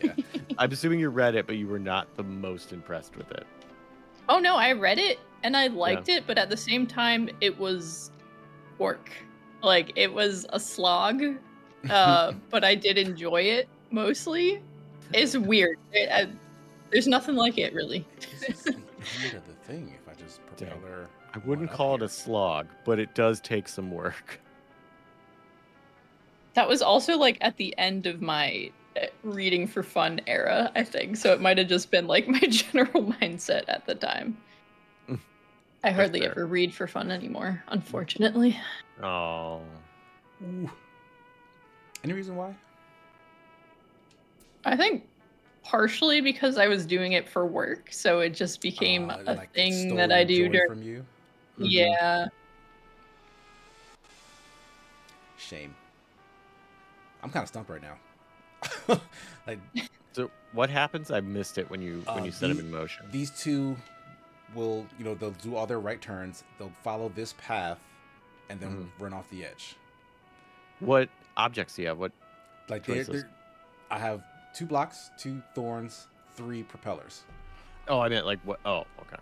Yeah. I'm assuming you read it, but you were not the most impressed with it. Oh no, I read it and I liked it, but at the same time, it was work. Like, it was a slog, but I did enjoy it mostly. It's weird. There's nothing like it, really. This is the end of the thing. If I just propeller, I wouldn't call it a slog, but it does take some work. That was also like at the end of my reading for fun era, I think. So it might have just been like my general mindset at the time. I hardly ever read for fun anymore, unfortunately. Oh. Ooh. Any reason why? I think partially because I was doing it for work, so it just became a like thing that I do during. From you? Yeah. Shame. I'm kind of stumped right now. Like, So what happens? I missed it when you set them in motion. These two will, they'll do all their right turns. They'll follow this path, and then run off the edge. What objects do you have? What Like choices? I have 2 blocks, 2 thorns, 3 propellers. Oh, I meant like what? Oh, okay.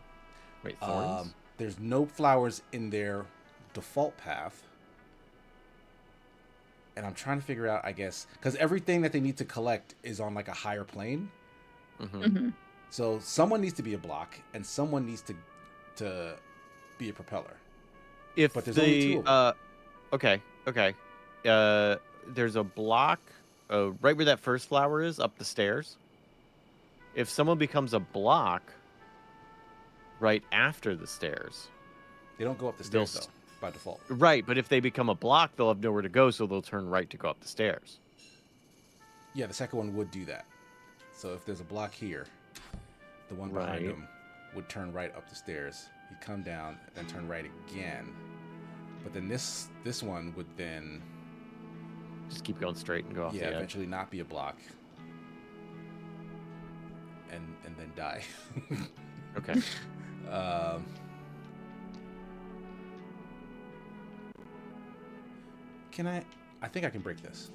Wait, thorns? There's no flowers in their default path. And I'm trying to figure out, I guess, because everything that they need to collect is on like a higher plane. So someone needs to be a block, and someone needs to be a propeller. But there's only 2 of them. Okay. There's a block right where that first flower is, up the stairs. If someone becomes a block right after the stairs, They don't go up the stairs though, by default. right? But if they become a block, they'll have nowhere to go, so they'll turn right to go up the stairs. Yeah, the second one would do that. So if there's a block here, the one behind Right. him would turn right up the stairs. He'd come down and then turn right again. But then this one would then Just keep going straight and go off the edge. eventually not be a block. And then die. Okay. I think I can break this.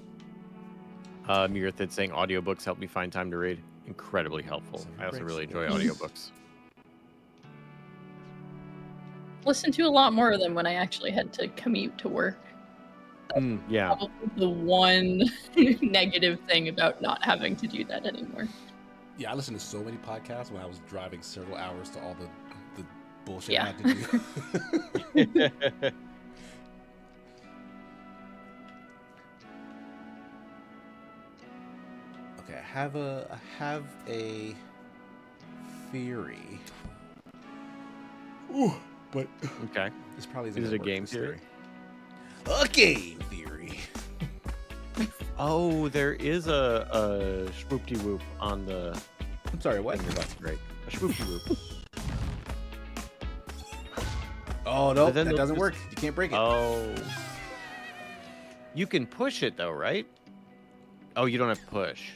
Mirithid saying audiobooks help me find time to read. Incredibly helpful. So I also breaks really enjoy this. audiobooks. Listen to a lot more of them when I actually had to commute to work. Yeah. Probably the one negative thing about not having to do that anymore. Yeah, I listened to so many podcasts when I was driving several hours to all the bullshit Yeah. I had to do. Okay, I have a theory. Ooh, but Okay. this probably Is isn't it gonna a work game this theory? A game theory. Oh, there is a swoopty whoop on the I'm sorry, what? thing you're about to break. A swoopty whoop. Oh no, But then that they'll doesn't just- work. You can't break it. Oh. You can push it though, right? Oh, you don't have push.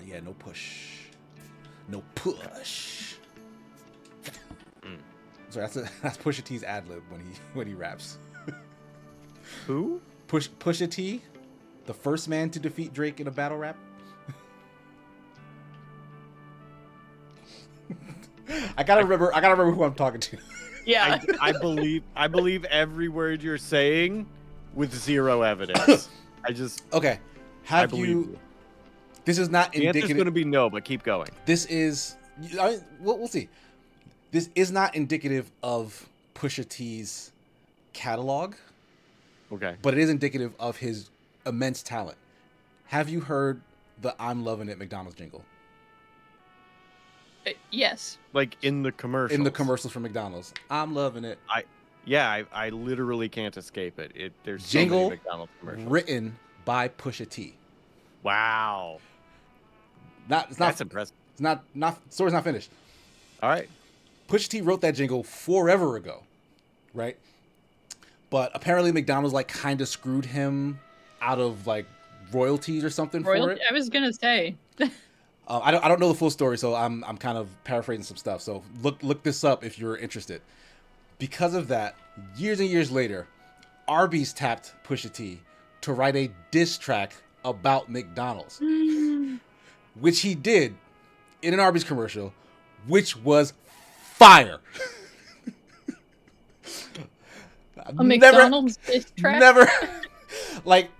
Yeah, no push. No push. So that's Pusha T's ad lib when he raps. Who? Pusha T, the first man to defeat Drake in a battle rap. I gotta remember who I'm talking to. Yeah. I believe every word you're saying with zero evidence. Okay, I believe you. This is not The answer's indicative. going to be no, but keep going. This is. We'll see. This is not indicative of Pusha T's catalog, Okay. but it is indicative of his immense talent. Have you heard the "I'm Loving It" McDonald's jingle? Yes. Like in the commercials. In the commercials for McDonald's, "I'm loving it." I literally can't escape it. There's so Jingle many McDonald's commercials. written by Pusha T. Wow. It's not. That's impressive. It's not. Story's not finished. All right. Pusha T wrote that jingle forever ago, right? But apparently McDonald's like kind of screwed him out of like royalties or something for it. I was gonna say. I don't know the full story, so I'm kind of paraphrasing some stuff. So look this up if you're interested. Because of that, years and years later, Arby's tapped Pusha T to write a diss track about McDonald's, which he did in an Arby's commercial, which was fire. A McDonald's diss track? Never, like,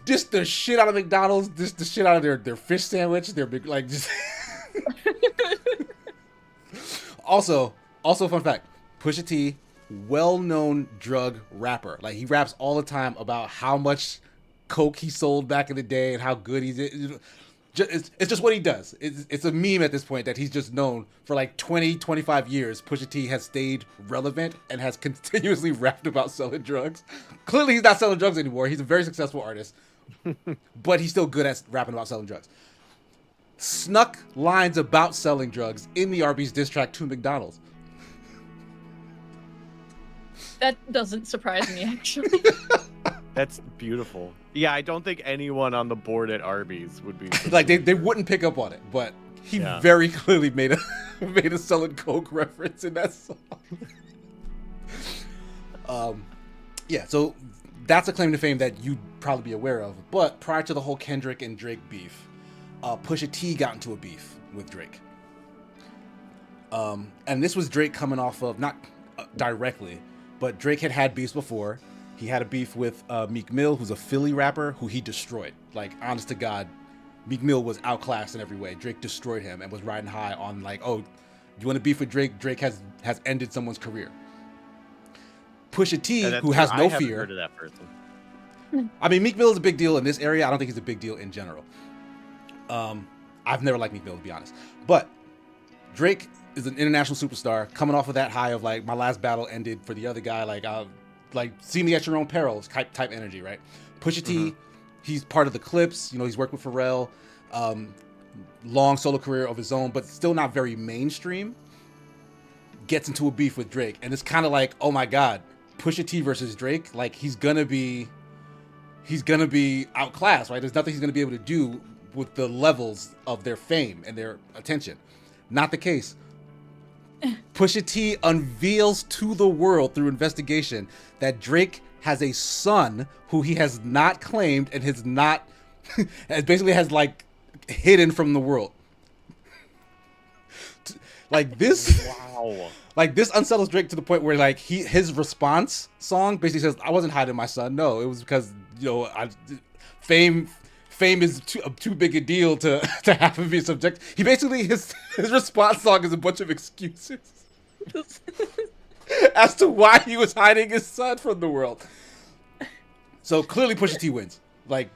diss the shit out of McDonald's, diss the shit out of their fish sandwich, their big, like, just. Also, fun fact, Pusha T, well-known drug rapper. Like, he raps all the time about how much coke he sold back in the day and how good he did. It's just what he does. It's a meme at this point that he's just known for like 20, 25 years. Pusha T has stayed relevant and has continuously rapped about selling drugs. Clearly, he's not selling drugs anymore. He's a very successful artist, but he's still good at rapping about selling drugs. Snuck lines about selling drugs in the Arby's diss track to McDonald's. That doesn't surprise me, actually. That's beautiful. Yeah, I don't think anyone on the board at Arby's would be like they wouldn't pick up on it, but he very clearly made a selling coke reference in that song. Yeah, so that's a claim to fame that you'd probably be aware of. But prior to the whole Kendrick and Drake beef, Pusha T got into a beef with Drake. And this was Drake coming off of, not directly, but Drake had beefs before. He had a beef with Meek Mill, who's a Philly rapper, who he destroyed. Like, honest to God, Meek Mill was outclassed in every way. Drake destroyed him and was riding high on like, oh, you want to beef with Drake? Drake has ended someone's career. Pusha T, who has no fear. Heard of that person. I mean, Meek Mill is a big deal in this area. I don't think he's a big deal in general. I've never liked Meek Mill, to be honest. But Drake is an international superstar, coming off of that high of like, my last battle ended for the other guy. Like see me at your own peril type energy, right? Pusha T, he's part of the Clips. You know, he's worked with Pharrell. Long solo career of his own, but still not very mainstream. Gets into a beef with Drake, and it's kind of like, oh my God, Pusha T versus Drake. Like he's gonna be outclassed, right? There's nothing he's gonna be able to do with the levels of their fame and their attention. Not the case. Pusha T unveils to the world through investigation that Drake has a son who he has not claimed and has not, basically has like hidden from the world. Like this, wow. Like this unsettles Drake to the point where like his response song basically says, "I wasn't hiding my son. No, it was because fame is too big a deal to have him be subject." He basically his response song is a bunch of excuses as to why he was hiding his son from the world. So clearly Pusha T wins. Like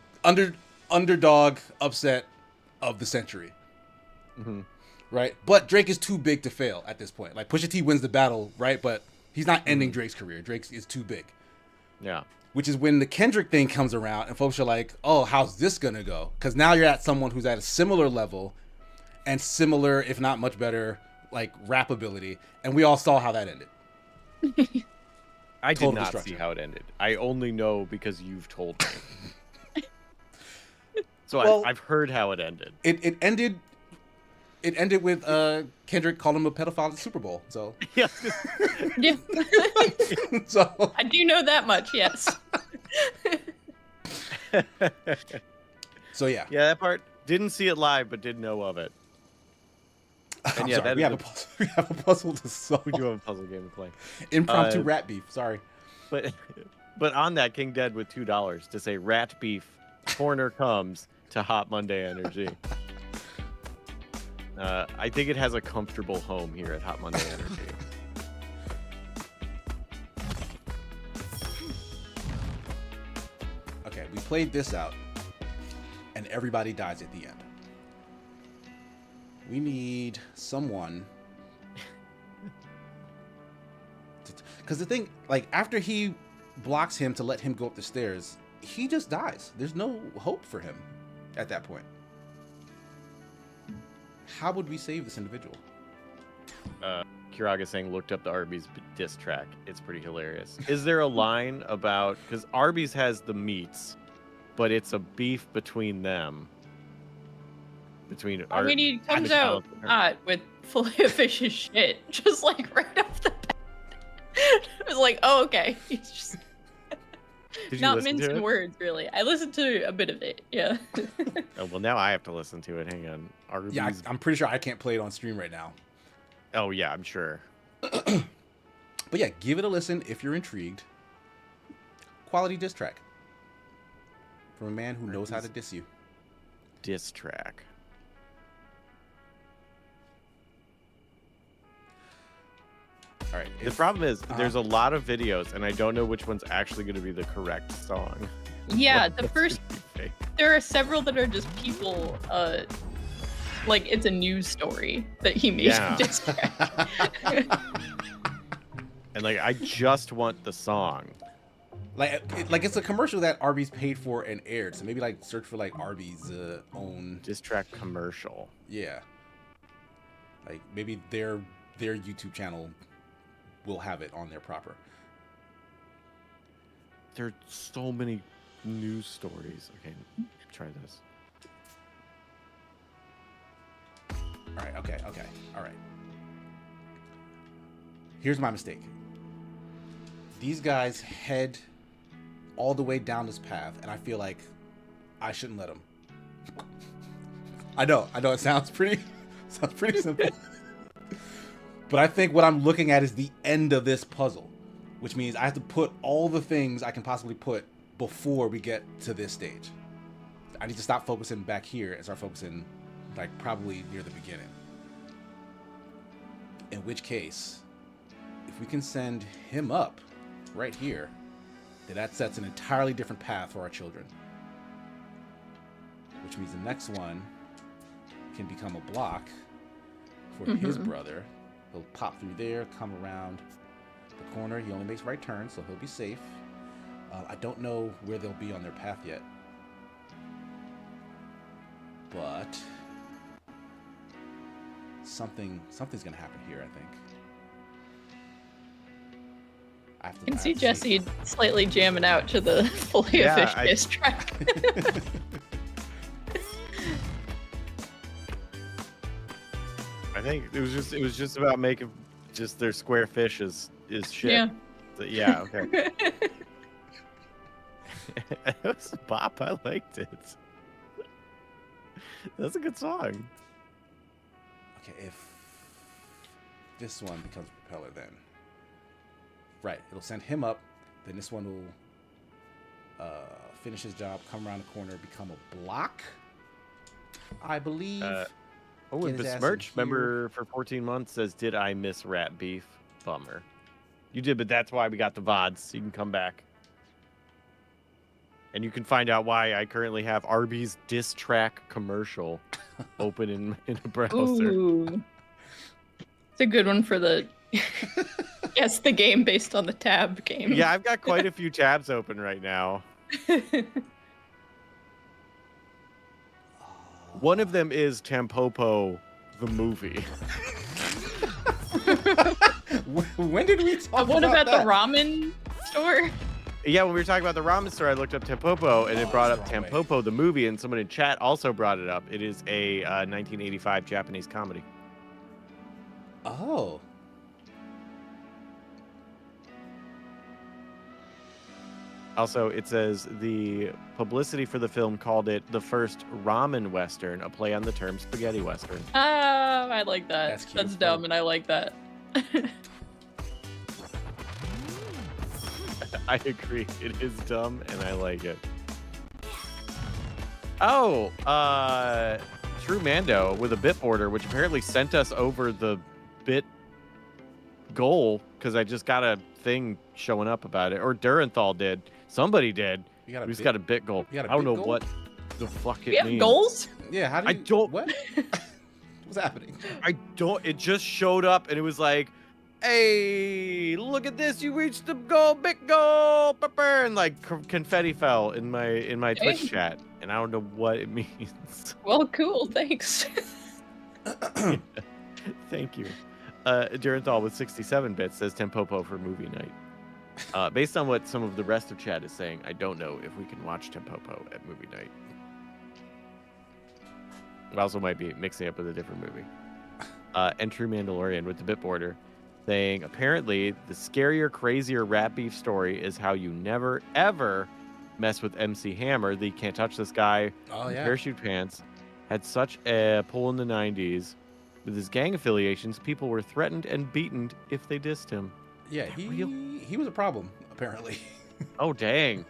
underdog upset of the century. Mm-hmm. Right? But Drake is too big to fail at this point. Like Pusha T wins the battle, right? But he's not ending Drake's career. Drake is too big. Yeah. Which is when the Kendrick thing comes around and folks are like, oh, how's this going to go? Because now you're at someone who's at a similar level and similar, if not much better, like rap ability. And we all saw how that ended. I did not see how it ended. I only know because you've told me. So well, I've heard how it ended. It ended with Kendrick calling him a pedophile at the Super Bowl. So yeah. So I do know that much, yes. So yeah. Yeah, that part, didn't see it live, but did know of it. And yeah, sorry, we have a puzzle to solve. We do have a puzzle game to play. Impromptu rat beef. Sorry. But on that, King Dead with $2 to say rat beef. Corner comes to Hot Monday Energy. I think it has a comfortable home here at Hot Monday Energy. Okay, we played this out, and everybody dies at the end. We need someone. Because the thing, like, after he blocks him to let him go up the stairs, he just dies. There's no hope for him. at that point. How would we save this individual? Kiraga saying looked up the Arby's diss track. It's pretty hilarious. Is there a line about, because Arby's has the meats, but it's a beef between them. I mean, he comes out hot with filet of fish as shit, just like right off the bat. I was like, oh, okay. He's just not mincing words, really. I listened to a bit of it, yeah. Oh, well, now I have to listen to it. Hang on. Arby's... Yeah, I'm pretty sure I can't play it on stream right now. Oh, yeah, I'm sure. But yeah, give it a listen if you're intrigued. Quality diss track. From a man who knows how to diss you. Diss track. All right. The problem is there's a lot of videos, and I don't know which one's actually going to be the correct song. Yeah, the first... There are several that are just people... like, it's a news story that he made a diss track. And, like, I just want the song. Like it's a commercial that Arby's paid for and aired. So maybe, like, search for, like, Arby's own... Diss track commercial. Yeah. Like, maybe their YouTube channel... will have it on there proper. There are so many news stories. Okay, try this. All right, okay, all right. Here's my mistake. These guys head all the way down this path, and I feel like I shouldn't let them. I know, it sounds pretty simple. But I think what I'm looking at is the end of this puzzle, which means I have to put all the things I can possibly put before we get to this stage. I need to stop focusing back here and start focusing, like, probably near the beginning. In which case, if we can send him up right here, then that sets an entirely different path for our children. Which means the next one can become a block for his brother. He'll pop through there, come around the corner. He only makes right turns, so he'll be safe. I don't know where they'll be on their path yet. But something's going to happen here, I think. I can see Jesse slightly jamming out to the filet of fish diss track. I think it was just about making just their square fish is shit. Yeah. So, yeah. Okay. It was a bop. I liked it. That's a good song. Okay, if this one becomes propeller, then right, it'll send him up. Then this one will finish his job, come around the corner, become a block. I believe. Oh, and Besmirch, member for 14 months, says, "Did I miss rat beef? Bummer." You did, but that's why we got the VODs. You can come back. And you can find out why I currently have Arby's diss track commercial open in a browser. Ooh. It's a good one for the... Yes, the game based on the tab game. Yeah, I've got quite a few tabs open right now. One of them is Tempopo, the movie. When did we talk what about the ramen store? Yeah, when we were talking about the ramen store, I looked up Tempopo, and it brought up Tempopo, the movie, and someone in chat also brought it up. It is a 1985 Japanese comedy. Oh. Also, it says the publicity for the film called it the first ramen western, a play on the term spaghetti western. Oh, I like that. That's dumb, and I like that. I agree. It is dumb, and I like it. Oh, True Mando with a bit border, which apparently sent us over the bit goal because I just got a thing showing up about it. Or Duranthal did. Somebody did. We just got a bit goal. I don't know what the fuck it means. We have goals? Yeah, how do you... I don't... What? What's happening? I don't... It just showed up, and it was like, hey, look at this! You reached the goal, big goal, and like confetti fell in my Twitch chat, and I don't know what it means. Well, cool. Thanks. Thank you. Duranthal with 67 bits says Tempopo for movie night. Based on what some of the rest of chat is saying, I don't know if we can watch Tempopo at movie night. We also might be mixing up with a different movie. And True Mandalorian with the bit border saying, apparently the scarier, crazier rat beef story is how you never, ever mess with MC Hammer. The Can't Touch This Guy parachute pants had such a pull in the 90s. With his gang affiliations, people were threatened and beaten if they dissed him. Yeah, he was a problem, apparently. Oh, dang.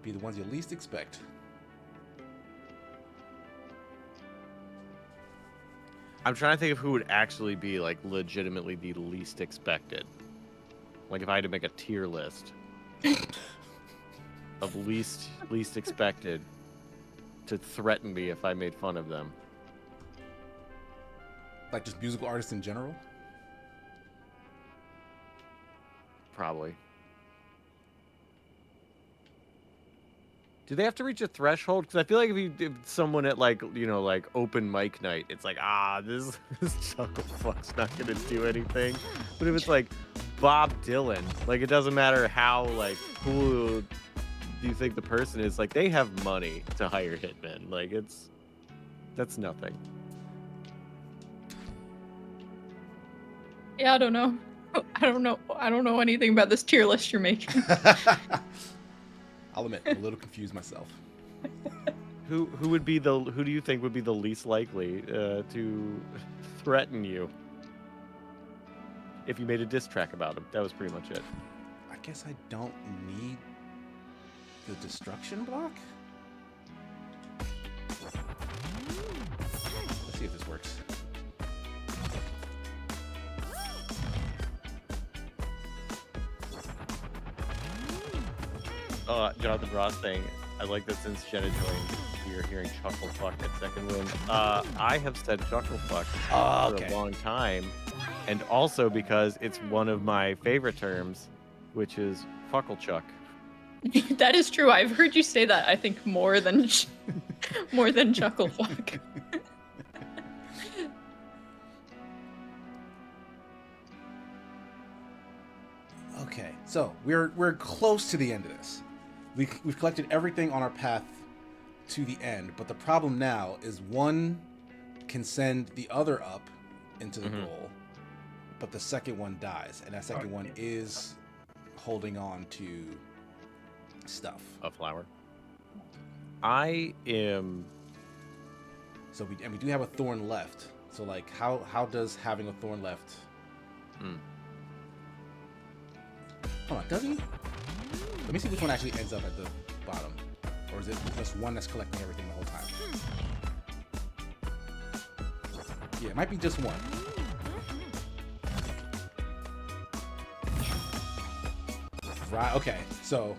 Be the ones you least expect. I'm trying to think of who would actually be, like, legitimately the least expected. Like, if I had to make a tier list of least expected to threaten me if I made fun of them. Like just musical artists in general? Probably. Do they have to reach a threshold? Because I feel like if someone at like open mic night, it's like this chuckle fuck's not gonna do anything. But if it's like Bob Dylan, like it doesn't matter how like cool you think the person is, like they have money to hire hitmen. Like that's nothing. Yeah, I don't know. I don't know anything about this tier list you're making. I'll admit, I'm a little confused myself. Who do you think would be the least likely to threaten you if you made a diss track about him? That was pretty much it. I guess I don't need the destruction block. Let's see if this works. Jonathan Ross saying, I like that since Jenna joined, we are hearing chuckle fuck at second win. I have said chuckle fuck for a long time, and also because it's one of my favorite terms, which is fucklechuck. That is true. I've heard you say that, I think, more than chuckle fuck. Okay, so we're close to the end of this. We've collected everything on our path to the end, but the problem now is one can send the other up into the goal, but the second one dies, and that second one is holding on to stuff. A flower. I am. So we do have a thorn left. So like, how does having a thorn left? Hold on, does he? Let me see which one actually ends up at the bottom. Or is it just one that's collecting everything the whole time? Yeah, it might be just one. Right, okay. So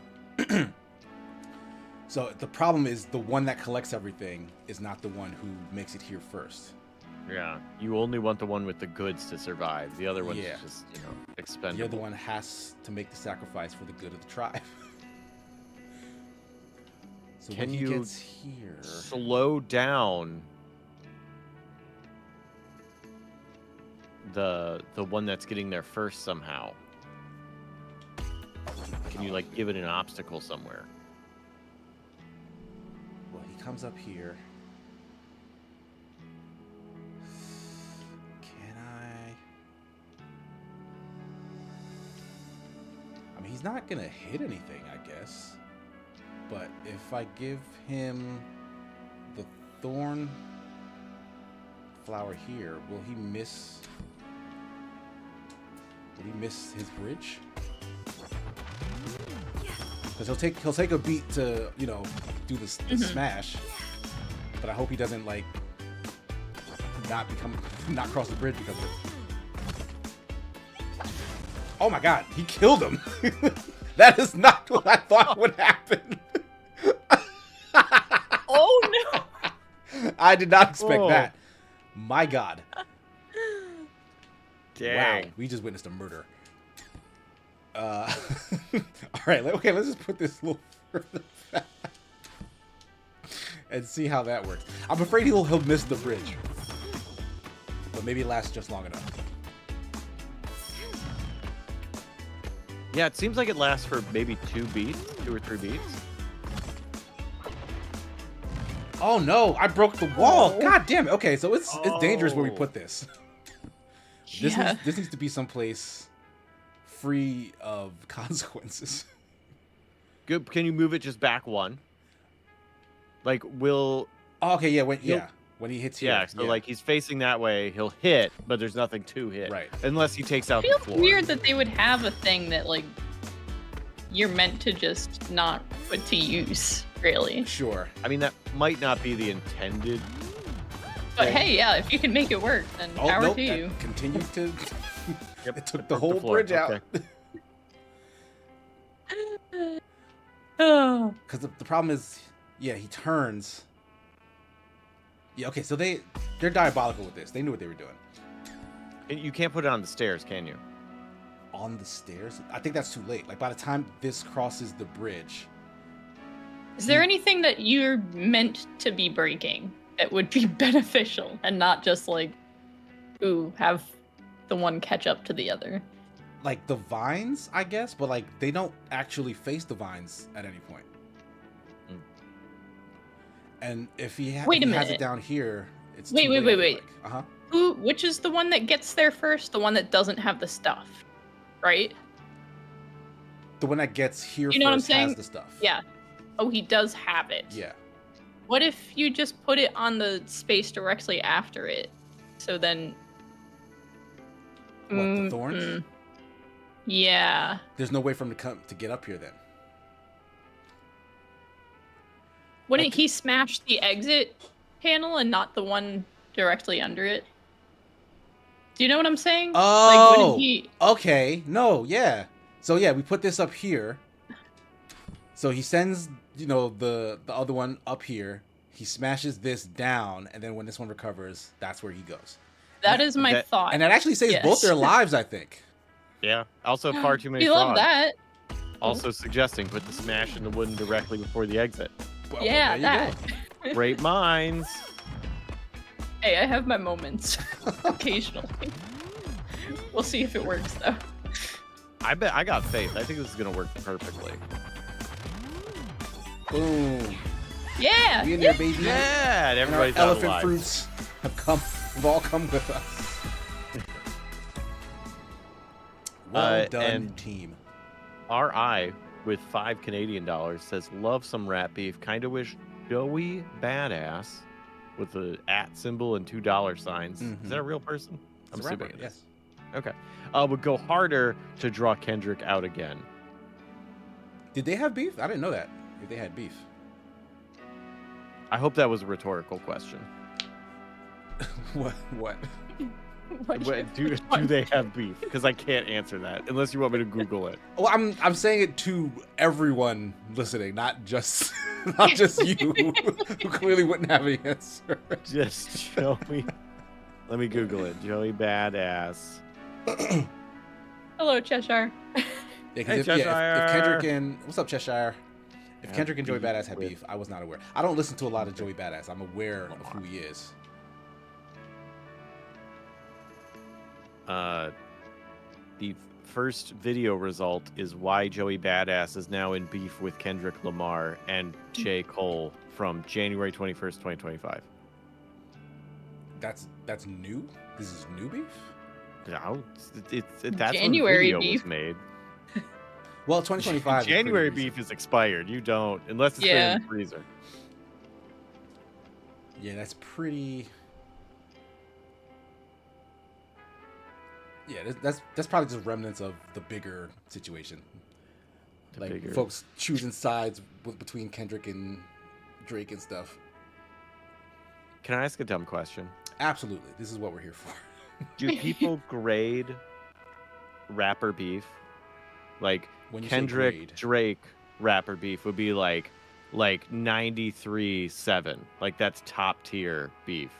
so the problem is the one that collects everything is not the one who makes it here first. Yeah, you only want the one with the goods to survive. The other one's just, expendable. The other one has to make the sacrifice for the good of the tribe. So can when he you gets here, slow down the one that's getting there first somehow? Can you like give it an obstacle somewhere? well, he comes up here. I mean, he's not gonna hit anything, I guess. But if I give him the thorn flower here, will he miss? Will he miss his bridge? Because he'll take a beat to do the smash. But I hope he doesn't like not cross the bridge because of it. Oh my god, he killed him. That is not what I thought would happen. Oh no. I did not expect that. My God. Dang. Wow, we just witnessed a murder. All right, okay, let's just put this a little further back and see how that works. I'm afraid he'll miss the bridge, but maybe it lasts just long enough. Yeah, it seems like it lasts for maybe 2 or 3 beats. Oh no, I broke the wall. Oh. God damn it. Okay, so it's dangerous where we put this. Yeah. This needs to be someplace free of consequences. Good. Can you move it just back 1? Like, will... Oh, okay, yeah, when he hits here. Yeah, so like he's facing that way, he'll hit, but there's nothing to hit. Right. Unless he takes out It the feels floor. weird that they would have a thing that like you're meant to just not put to use, really. Sure. I mean, that might not be the intended. But hey, yeah, if you can make it work, then Oh, power nope, to that you. continued to... Yep, it took it the broke whole floor. bridge out. Okay. Oh. Because the problem is, yeah, he turns. Yeah, okay, so they're diabolical with this. They knew what they were doing. And you can't put it on the stairs, can you? On the stairs? I think that's too late. Like, by the time this crosses the bridge... Is there anything that you're meant to be breaking that would be beneficial and not just like, ooh, have the one catch up to the other? Like, the vines, I guess? But, like, they don't actually face the vines at any point. Mm. And if he, Wait a if he has it minute. down here, it's Wait, too wait, late, I wait, feel like. Uh-huh. Which is the one that gets there first? The one that doesn't have the stuff, right? The one that gets here You know what I'm first saying? has the stuff. Yeah. Oh, he does have it. Yeah. What if you just put it on the space directly after it? So then... What, the thorns? Yeah. There's no way for him to get up here then. Wouldn't he smash the exit panel and not the one directly under it? Do you know what I'm saying? Oh, wouldn't he... okay. No, yeah. So yeah, we put this up here. So he sends, the other one up here. He smashes this down, and then when this one recovers, that's where he goes. That is my thought. And that actually saves Yes. both their lives, I think. Yeah. Also, far too many You love frogs. that. Also suggesting put the smash in the wooden directly before the exit. Well, Yeah, there you that. go. Great minds. Hey, I have my moments occasionally. We'll see if it works though. I bet I got faith. I think this is gonna work perfectly. Boom. Yeah. We in there, baby. Yeah, and And our everybody's out elephant alive. fruits have all come with us. Well done, and- team. RI with $5 Canadian says, love some rat beef. Kinda wish Joey Badass with the @ symbol and $2 signs. Mhm. Is that a real person? It's I'm a rapper, assuming it is. yes. Okay. Would go harder to draw Kendrick out again. Did they have beef? I didn't know that. If they had beef. I hope that was a rhetorical question. What? Do they have beef? Because I can't answer that unless you want me to Google it. Well, I'm saying it to everyone listening, not just you, who clearly wouldn't have an answer. Just show me. Let me Google it. Joey Badass. Hello, Cheshire. Yeah, 'cause Hey, if Cheshire. Kendrick and what's up, Cheshire? If Have Kendrick and Joey beef Badass had with- beef, I was not aware. I don't listen to a lot of Joey Badass. I'm aware of who he is. The first video result is why Joey Badass is now in beef with Kendrick Lamar and J. Cole from January 21st, 2025. That's new. This is new beef. No, that's January when the video beef. was made. Well, 2025. is pretty January recent. beef is expired. You don't, unless it's Yeah. in the freezer. Yeah, that's pretty. Yeah, that's probably just remnants of the bigger situation. The Like bigger- folks choosing sides between Kendrick and Drake and stuff. Can I ask a dumb question? Absolutely, this is what we're here for. Do people grade rapper beef? Like When you say Kendrick, grade. Drake rapper beef would be like 93.7. Like that's top tier beef.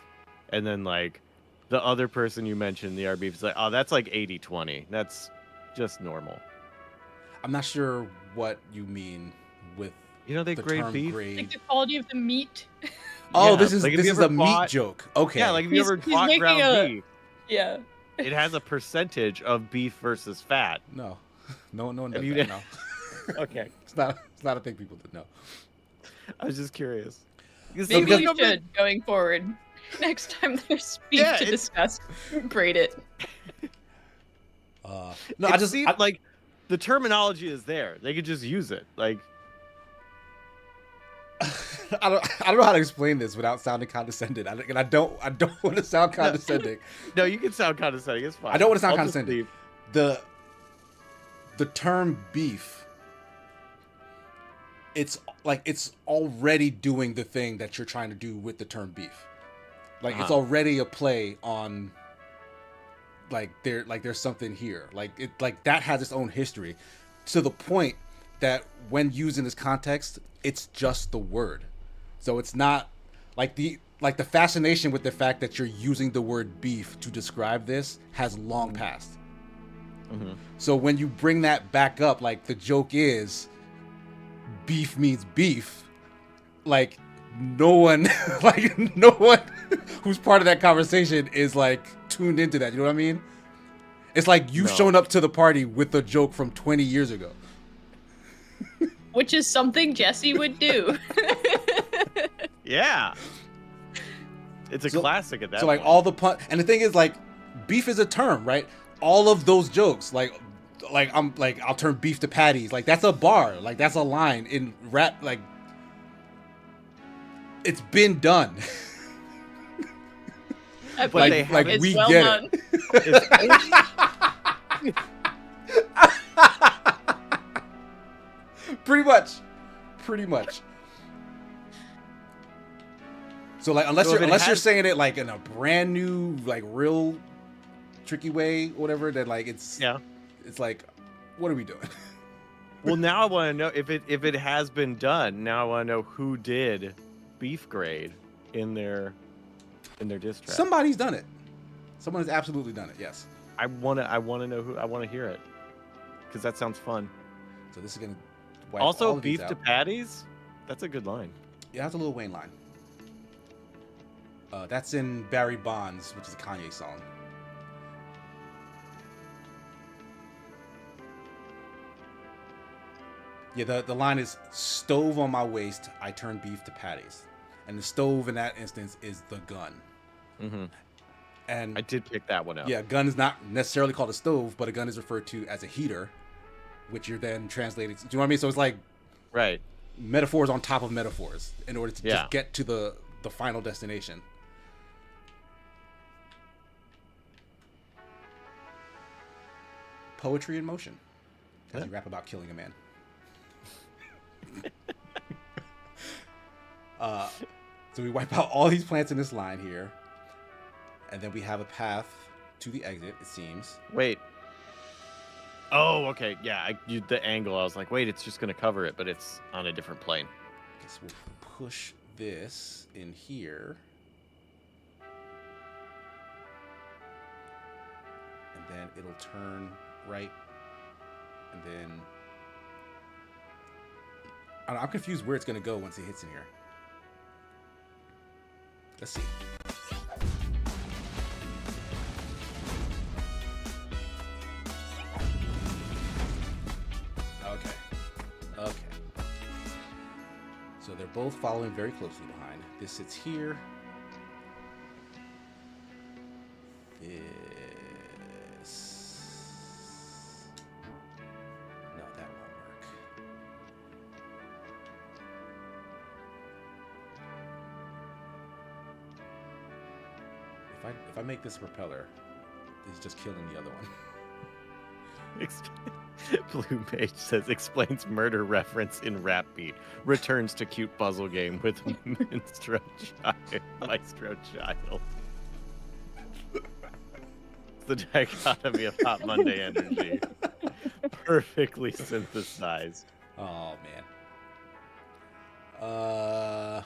and then like the other person you mentioned, the RB, is like, oh, that's like 80-20. That's just normal. I'm not sure what you mean with They the grade term beef. grade. Like the quality of the meat. Oh, Yeah, this is like, if this you is ever a bought- meat joke. Okay. Yeah, like if you ever He's bought making ground a- beef, Yeah. it has a percentage of beef versus fat. no, no one Have does you that. done- No, Okay, it's not a thing people did know. I was just curious. Maybe because- you should going forward. Next time there's beef Yeah, to it's- discuss, grade it. No, It I just seemed like the terminology is there. They could just use it. Like, I don't know how to explain this without sounding condescending. I don't want to sound condescending. no, you can sound condescending. It's fine. I don't want to sound I'll just condescending. leave. The term beef, it's already doing the thing that you're trying to do with the term beef. Like it's already a play on there's something here. Like that has its own history to the point that when used in this context, it's just the word. So it's not like the fascination with the fact that you're using the word beef to describe this has long passed. Mhm. So when you bring that back up, like the joke is beef means beef, like no one who's part of that conversation is like tuned into that. You know what I mean? It's like you've No. shown up to the party with a joke from 20 years ago. Which is something Jesse would do. Yeah. It's a classic at that So like point. all the pun, and the thing is like beef is a term, right? All of those jokes, I'll turn beef to patties, like that's a bar, like that's a line in rap, like it's been done. But they like it's we well get done. it. Pretty much. So like unless So if you're it has- saying it like in a brand new, like real tricky way, whatever, then like it's like, what are we doing? Well, now I want to know if it has been done. Now I want to know who did beef grade in their diss track. Somebody's done it. Someone has absolutely done it. Yes. I want to know who. I want to hear it because that sounds fun. So this is gonna wipe all Also, of these beef to out. patties. That's a good line. Yeah, that's a Lil Wayne line. That's in Barry Bonds, which is a Kanye song. Yeah, the line is stove on my waist, I turn beef to patties. And the stove in that instance is the gun. Mm-hmm. And I did pick that one up. yeah, gun is not necessarily called a stove, but a gun is referred to as a heater, which you're then translating. Do you know what I mean? So it's like Right. metaphors on top of metaphors in order to Yeah. just get to the final destination. Poetry in motion. As you rap about killing a man. So we wipe out all these plants in this line here. And then we have a path to the exit, it seems. Wait. Oh, okay. Yeah, the angle. I was like, wait, it's just gonna cover it, but it's on a different plane. Guess we'll push this in here. And then it'll turn right. And then I'm confused where it's gonna go once it hits in here. Let's see. Okay. So they're both following very closely behind. This sits here. This. No, that won't work. If I make this a propeller, he's just killing the other one. Blue Page says explains murder reference in rap beat. Returns to cute puzzle game with Maestro Child. It's the dichotomy of Hot Monday energy. Perfectly synthesized. Oh man.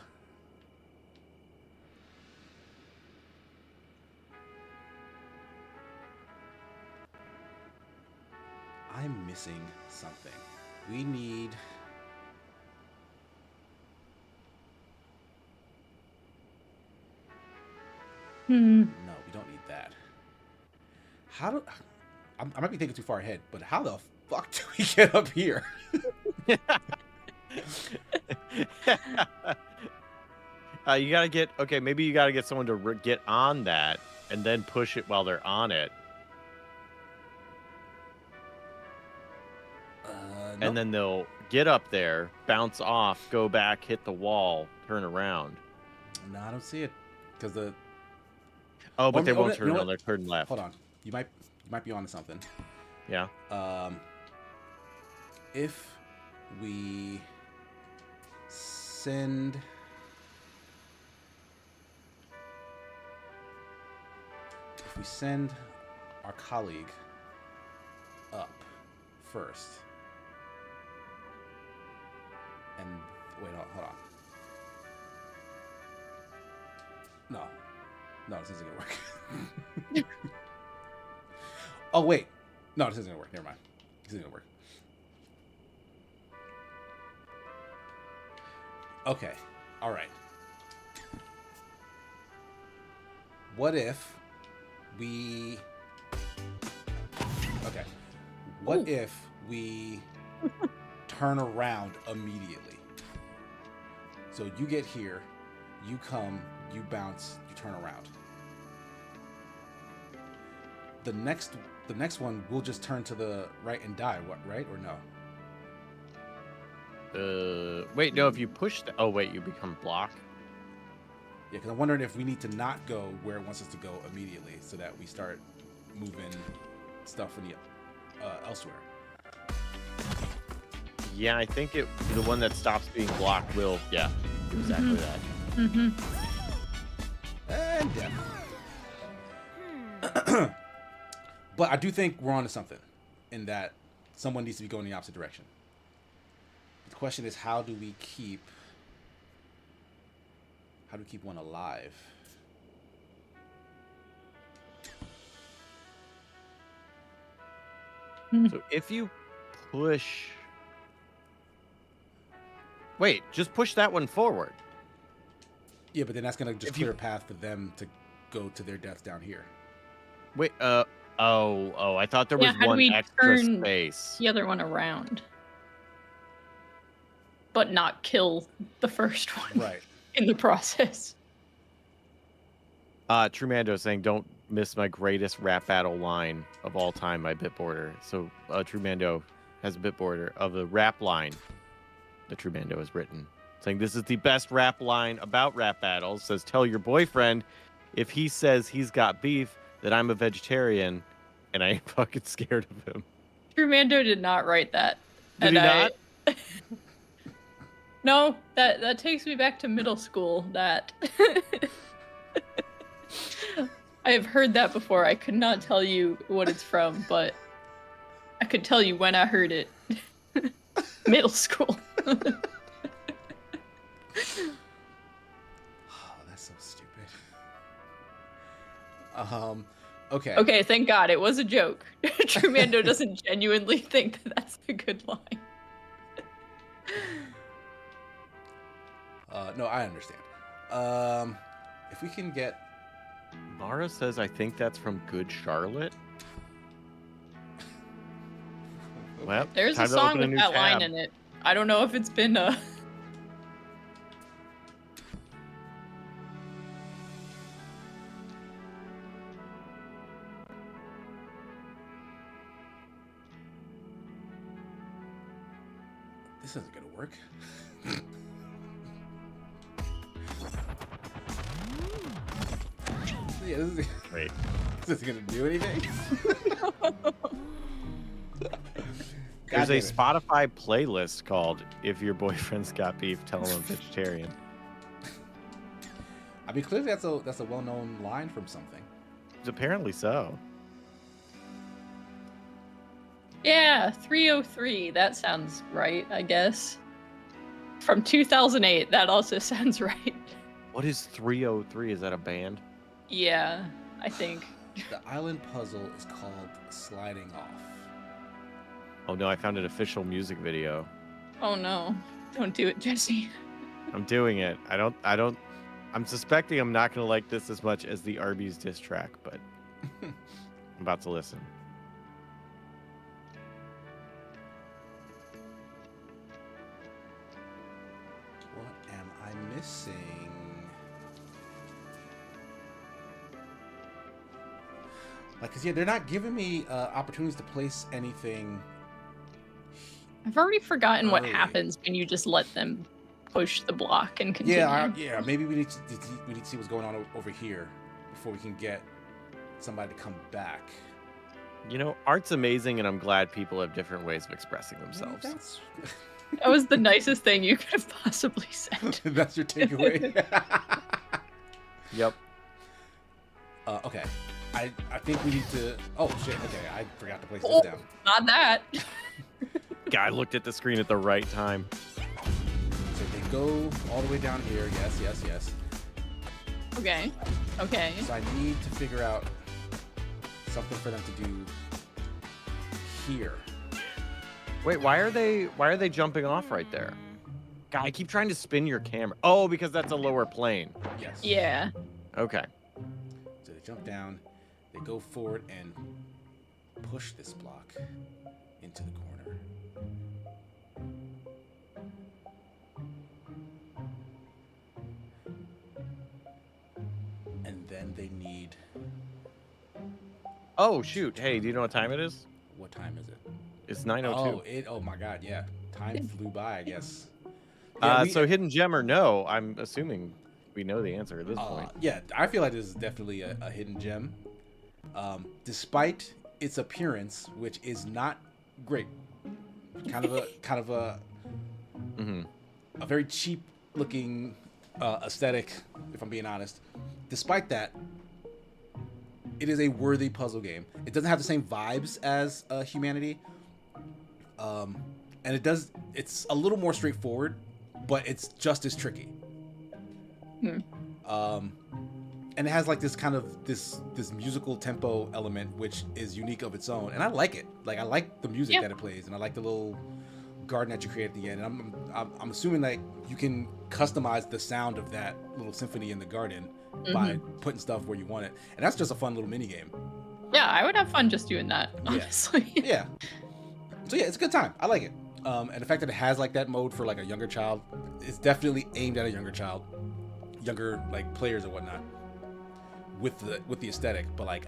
I'm missing something. We need... No, we don't need that. How do... I might be thinking too far ahead, but how the fuck do we get up here? You gotta get... Okay, maybe you gotta get someone to get on that and then push it while they're on it. Nope. And then they'll get up there, bounce off, go back, hit the wall, turn around. No, I don't see it. Because the... Oh, but they won't you turn know around. what? They're turning left. Hold on. You might be onto something. Yeah. If we send... If we send our colleague up first, and wait, hold on. No, this isn't gonna work. Oh wait, no, this isn't gonna work. Never mind. This isn't gonna work. Okay, all right. What if we... Okay. What if we turn around immediately? So you get here, you come, you bounce, you turn around. The next one will just turn to the right and die, right? Or no? Wait, no, if you push the... Oh, wait, you become block? Yeah, because I'm wondering if we need to not go where it wants us to go immediately so that we start moving stuff from the elsewhere. Yeah, I think the one that stops being blocked will, yeah, do exactly that. Mm-hmm. And yeah. But I do think we're onto something in that someone needs to be going in the opposite direction. The question is, how do we keep one alive? So if you push... Wait, just push that one forward. Yeah, but then that's going to just If you- clear a path for them to go to their death down here. Wait, I thought there was Yeah, how do one we extra turn space. the other one around? But not kill the first one Right. in the process. Trumando saying, don't miss my greatest rap battle line of all time, my Bitboarder. So Trumando has a Bitboarder of the rap line that Trumando has written. Saying, this is the best rap line about rap battles. Says, tell your boyfriend if he says he's got beef that I'm a vegetarian and I ain't fucking scared of him. Trumando did not write that. Did he not? No, that takes me back to middle school. That I have heard that before. I could not tell you what it's from, but I could tell you when I heard it. Middle school. Oh, that's so stupid. Okay. Okay, thank God it was a joke. Trumando doesn't genuinely think that that's a good line. No, I understand. If we can get... Mara says, I think that's from Good Charlotte. Well, There's a time to song open a with new that line tab. in it. I don't know if it's been This isn't gonna work. Yeah, Wait. this isn't gonna do anything. There's a God damn it. Spotify playlist called If Your Boyfriend's Got Beef, Tell Him I'm Vegetarian. I mean, clearly that's a well-known line from something. Apparently so. Yeah, 303. That sounds right, I guess. From 2008. That also sounds right. What is 303? Is that a band? Yeah, I think. The island puzzle is called Sliding Off. Oh no, I found an official music video. Oh no. Don't do it, Jesse. I'm doing it. I'm suspecting I'm not going to like this as much as the Arby's diss track, but I'm about to listen. What am I missing? Like, cause yeah, they're not giving me opportunities to place anything. I've already forgotten what Early. happens when you just let them push the block and continue. Yeah. Maybe we need to see what's going on over here before we can get somebody to come back. You know, art's amazing, and I'm glad people have different ways of expressing themselves. That's That was the nicest thing you could have possibly said. that's your takeaway. Yep. Okay. I think we need to. Oh shit. Okay, I forgot to place Oh, this down. not that. Guy looked at the screen at the right time. So they go all the way down here. Yes. Okay. So I need to figure out something for them to do here. Wait, why are they jumping off right there? Guy, keep trying to spin your camera. Oh, because that's a lower plane. Yes. Yeah. Okay. So they jump down, they go forward and push this block into the corner. And then they need. Oh shoot! Hey, do you know what time it is? What time is it? It's 9:02. Oh my god, yeah. Time flew by, I guess. So hidden gem or no? I'm assuming we know the answer at this point. Yeah, I feel like this is definitely a hidden gem. Despite its appearance, which is not great. Kind of a a very cheap looking aesthetic, if I'm being honest. Despite that, it is a worthy puzzle game. It doesn't have the same vibes as Humanity. And it's a little more straightforward, but it's just as tricky. And it has like this kind of this musical tempo element, which is unique of its own. And I like it. Like, I like the music that it plays, and I like the little garden that you create at the end. And I'm assuming that you can customize the sound of that little symphony in the garden by putting stuff where you want it. And that's just a fun little mini game. Yeah, I would have fun just doing that, honestly. Yeah. So yeah, it's a good time. I like it. And the fact that it has like that mode for like a younger child, it's definitely aimed at a younger child, younger like players and whatnot, with the aesthetic. But like,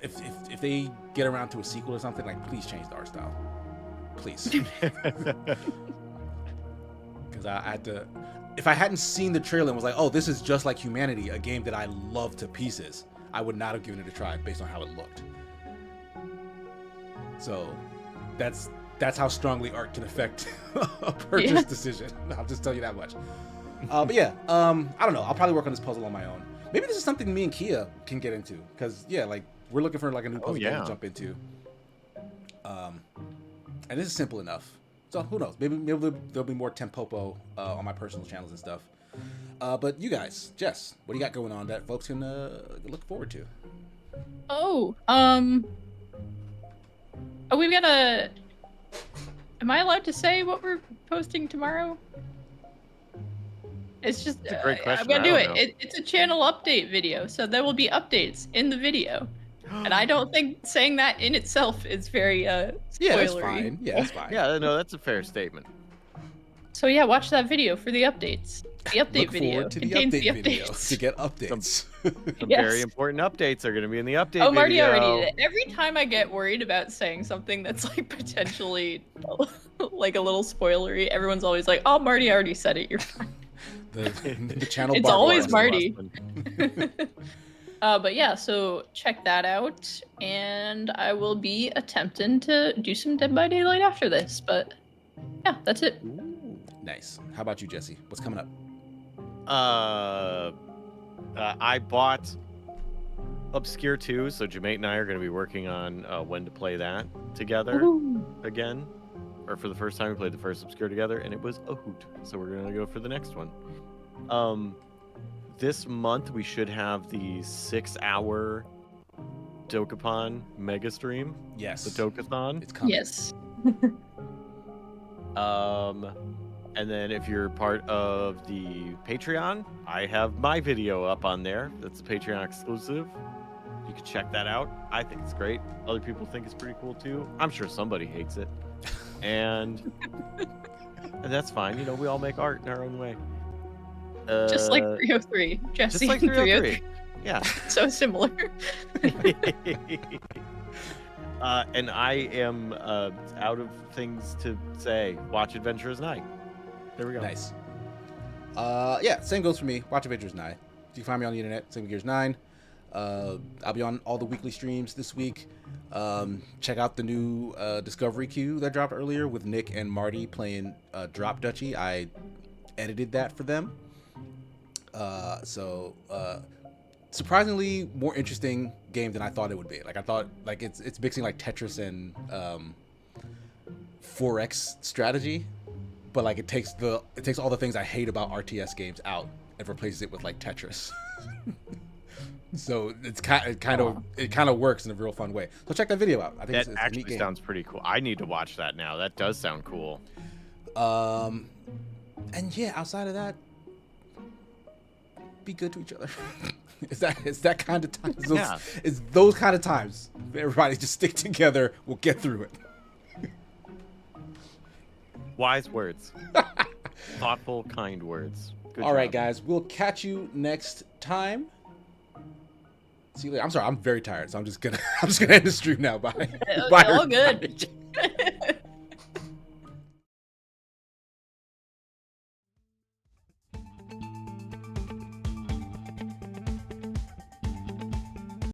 if they get around to a sequel or something, like, please change the art style, please. Because I had to. If I hadn't seen the trailer and was like, oh, this is just like Humanity, a game that I love to pieces, I would not have given it a try based on how it looked. So that's how strongly art can affect a purchase decision. I'll just tell you that much. But yeah, I don't know. I'll probably work on this puzzle on my own. Maybe this is something me and Kia can get into, because yeah, like, we're looking for like a new puzzle game to jump into. And this is simple enough. So who knows? Maybe there'll be more Tempopo on my personal channels and stuff. But you guys, Jess, what do you got going on that folks can look forward to? We've got a. Am I allowed to say what we're posting tomorrow? It's just. It's a great question. I'm gonna do it. It's a channel update video, so there will be updates in the video. And I don't think saying that in itself is very spoilery. Yeah, that's fine. Yeah, that's fine. Yeah, no, that's a fair statement. So yeah, watch that video for the updates. The update Look video forward to the contains update the video updates. to get updates. Some Yes. very important updates are going to be in the update Oh, Marty video. already did it. Every time I get worried about saying something that's like potentially like a little spoilery, everyone's always like, "Oh, Marty already said it. You're fine." The channel. It's barbed always wire. Marty. But yeah, so check that out, and I will be attempting to do some Dead by Daylight after this. But yeah, that's it. Nice. How about you, Jesse? What's coming up? I bought Obscure 2, so Jamate and I are going to be working on when to play that together again. Or for the first time, we played the first Obscure together, and it was a hoot. So we're going to go for the next one. This month, we should have the 6-hour Dokapon mega stream, Yes. the Dokathon. It's coming. Yes. And then if you're part of the Patreon, I have my video up on there. That's a Patreon exclusive. You can check that out. I think it's great. Other people think it's pretty cool too. I'm sure somebody hates it. And that's fine. You know, we all make art in our own way. Just like 303. Jesse Just like and 303. Yeah. So similar. And I am out of things to say. Watch Adventurers Night. There we go. Nice. Yeah, same goes for me. Watch Adventures 9. You can find me on the internet, Same Gears 9. I'll be on all the weekly streams this week. Check out the new Discovery Queue that dropped earlier with Nick and Marty playing Drop Duchy. I edited that for them. Surprisingly more interesting game than I thought it would be. Like I thought, like it's mixing like Tetris and 4X strategy, but like it takes all the things I hate about RTS games out and replaces it with like Tetris. So it kind of works in a real fun way. So check that video out. I think That it's a neat actually game. sounds pretty cool. I need to watch that now. That does sound cool. And yeah, outside of that, be good to each other. It's that kind of time. It's those kind of times. Everybody just stick together. We'll get through it. Wise words. Thoughtful, kind words. Good All right, job. guys. We'll catch you next time. See you later. I'm sorry. I'm very tired, so I'm just gonna end the stream now. Bye. Bye. All good. everybody.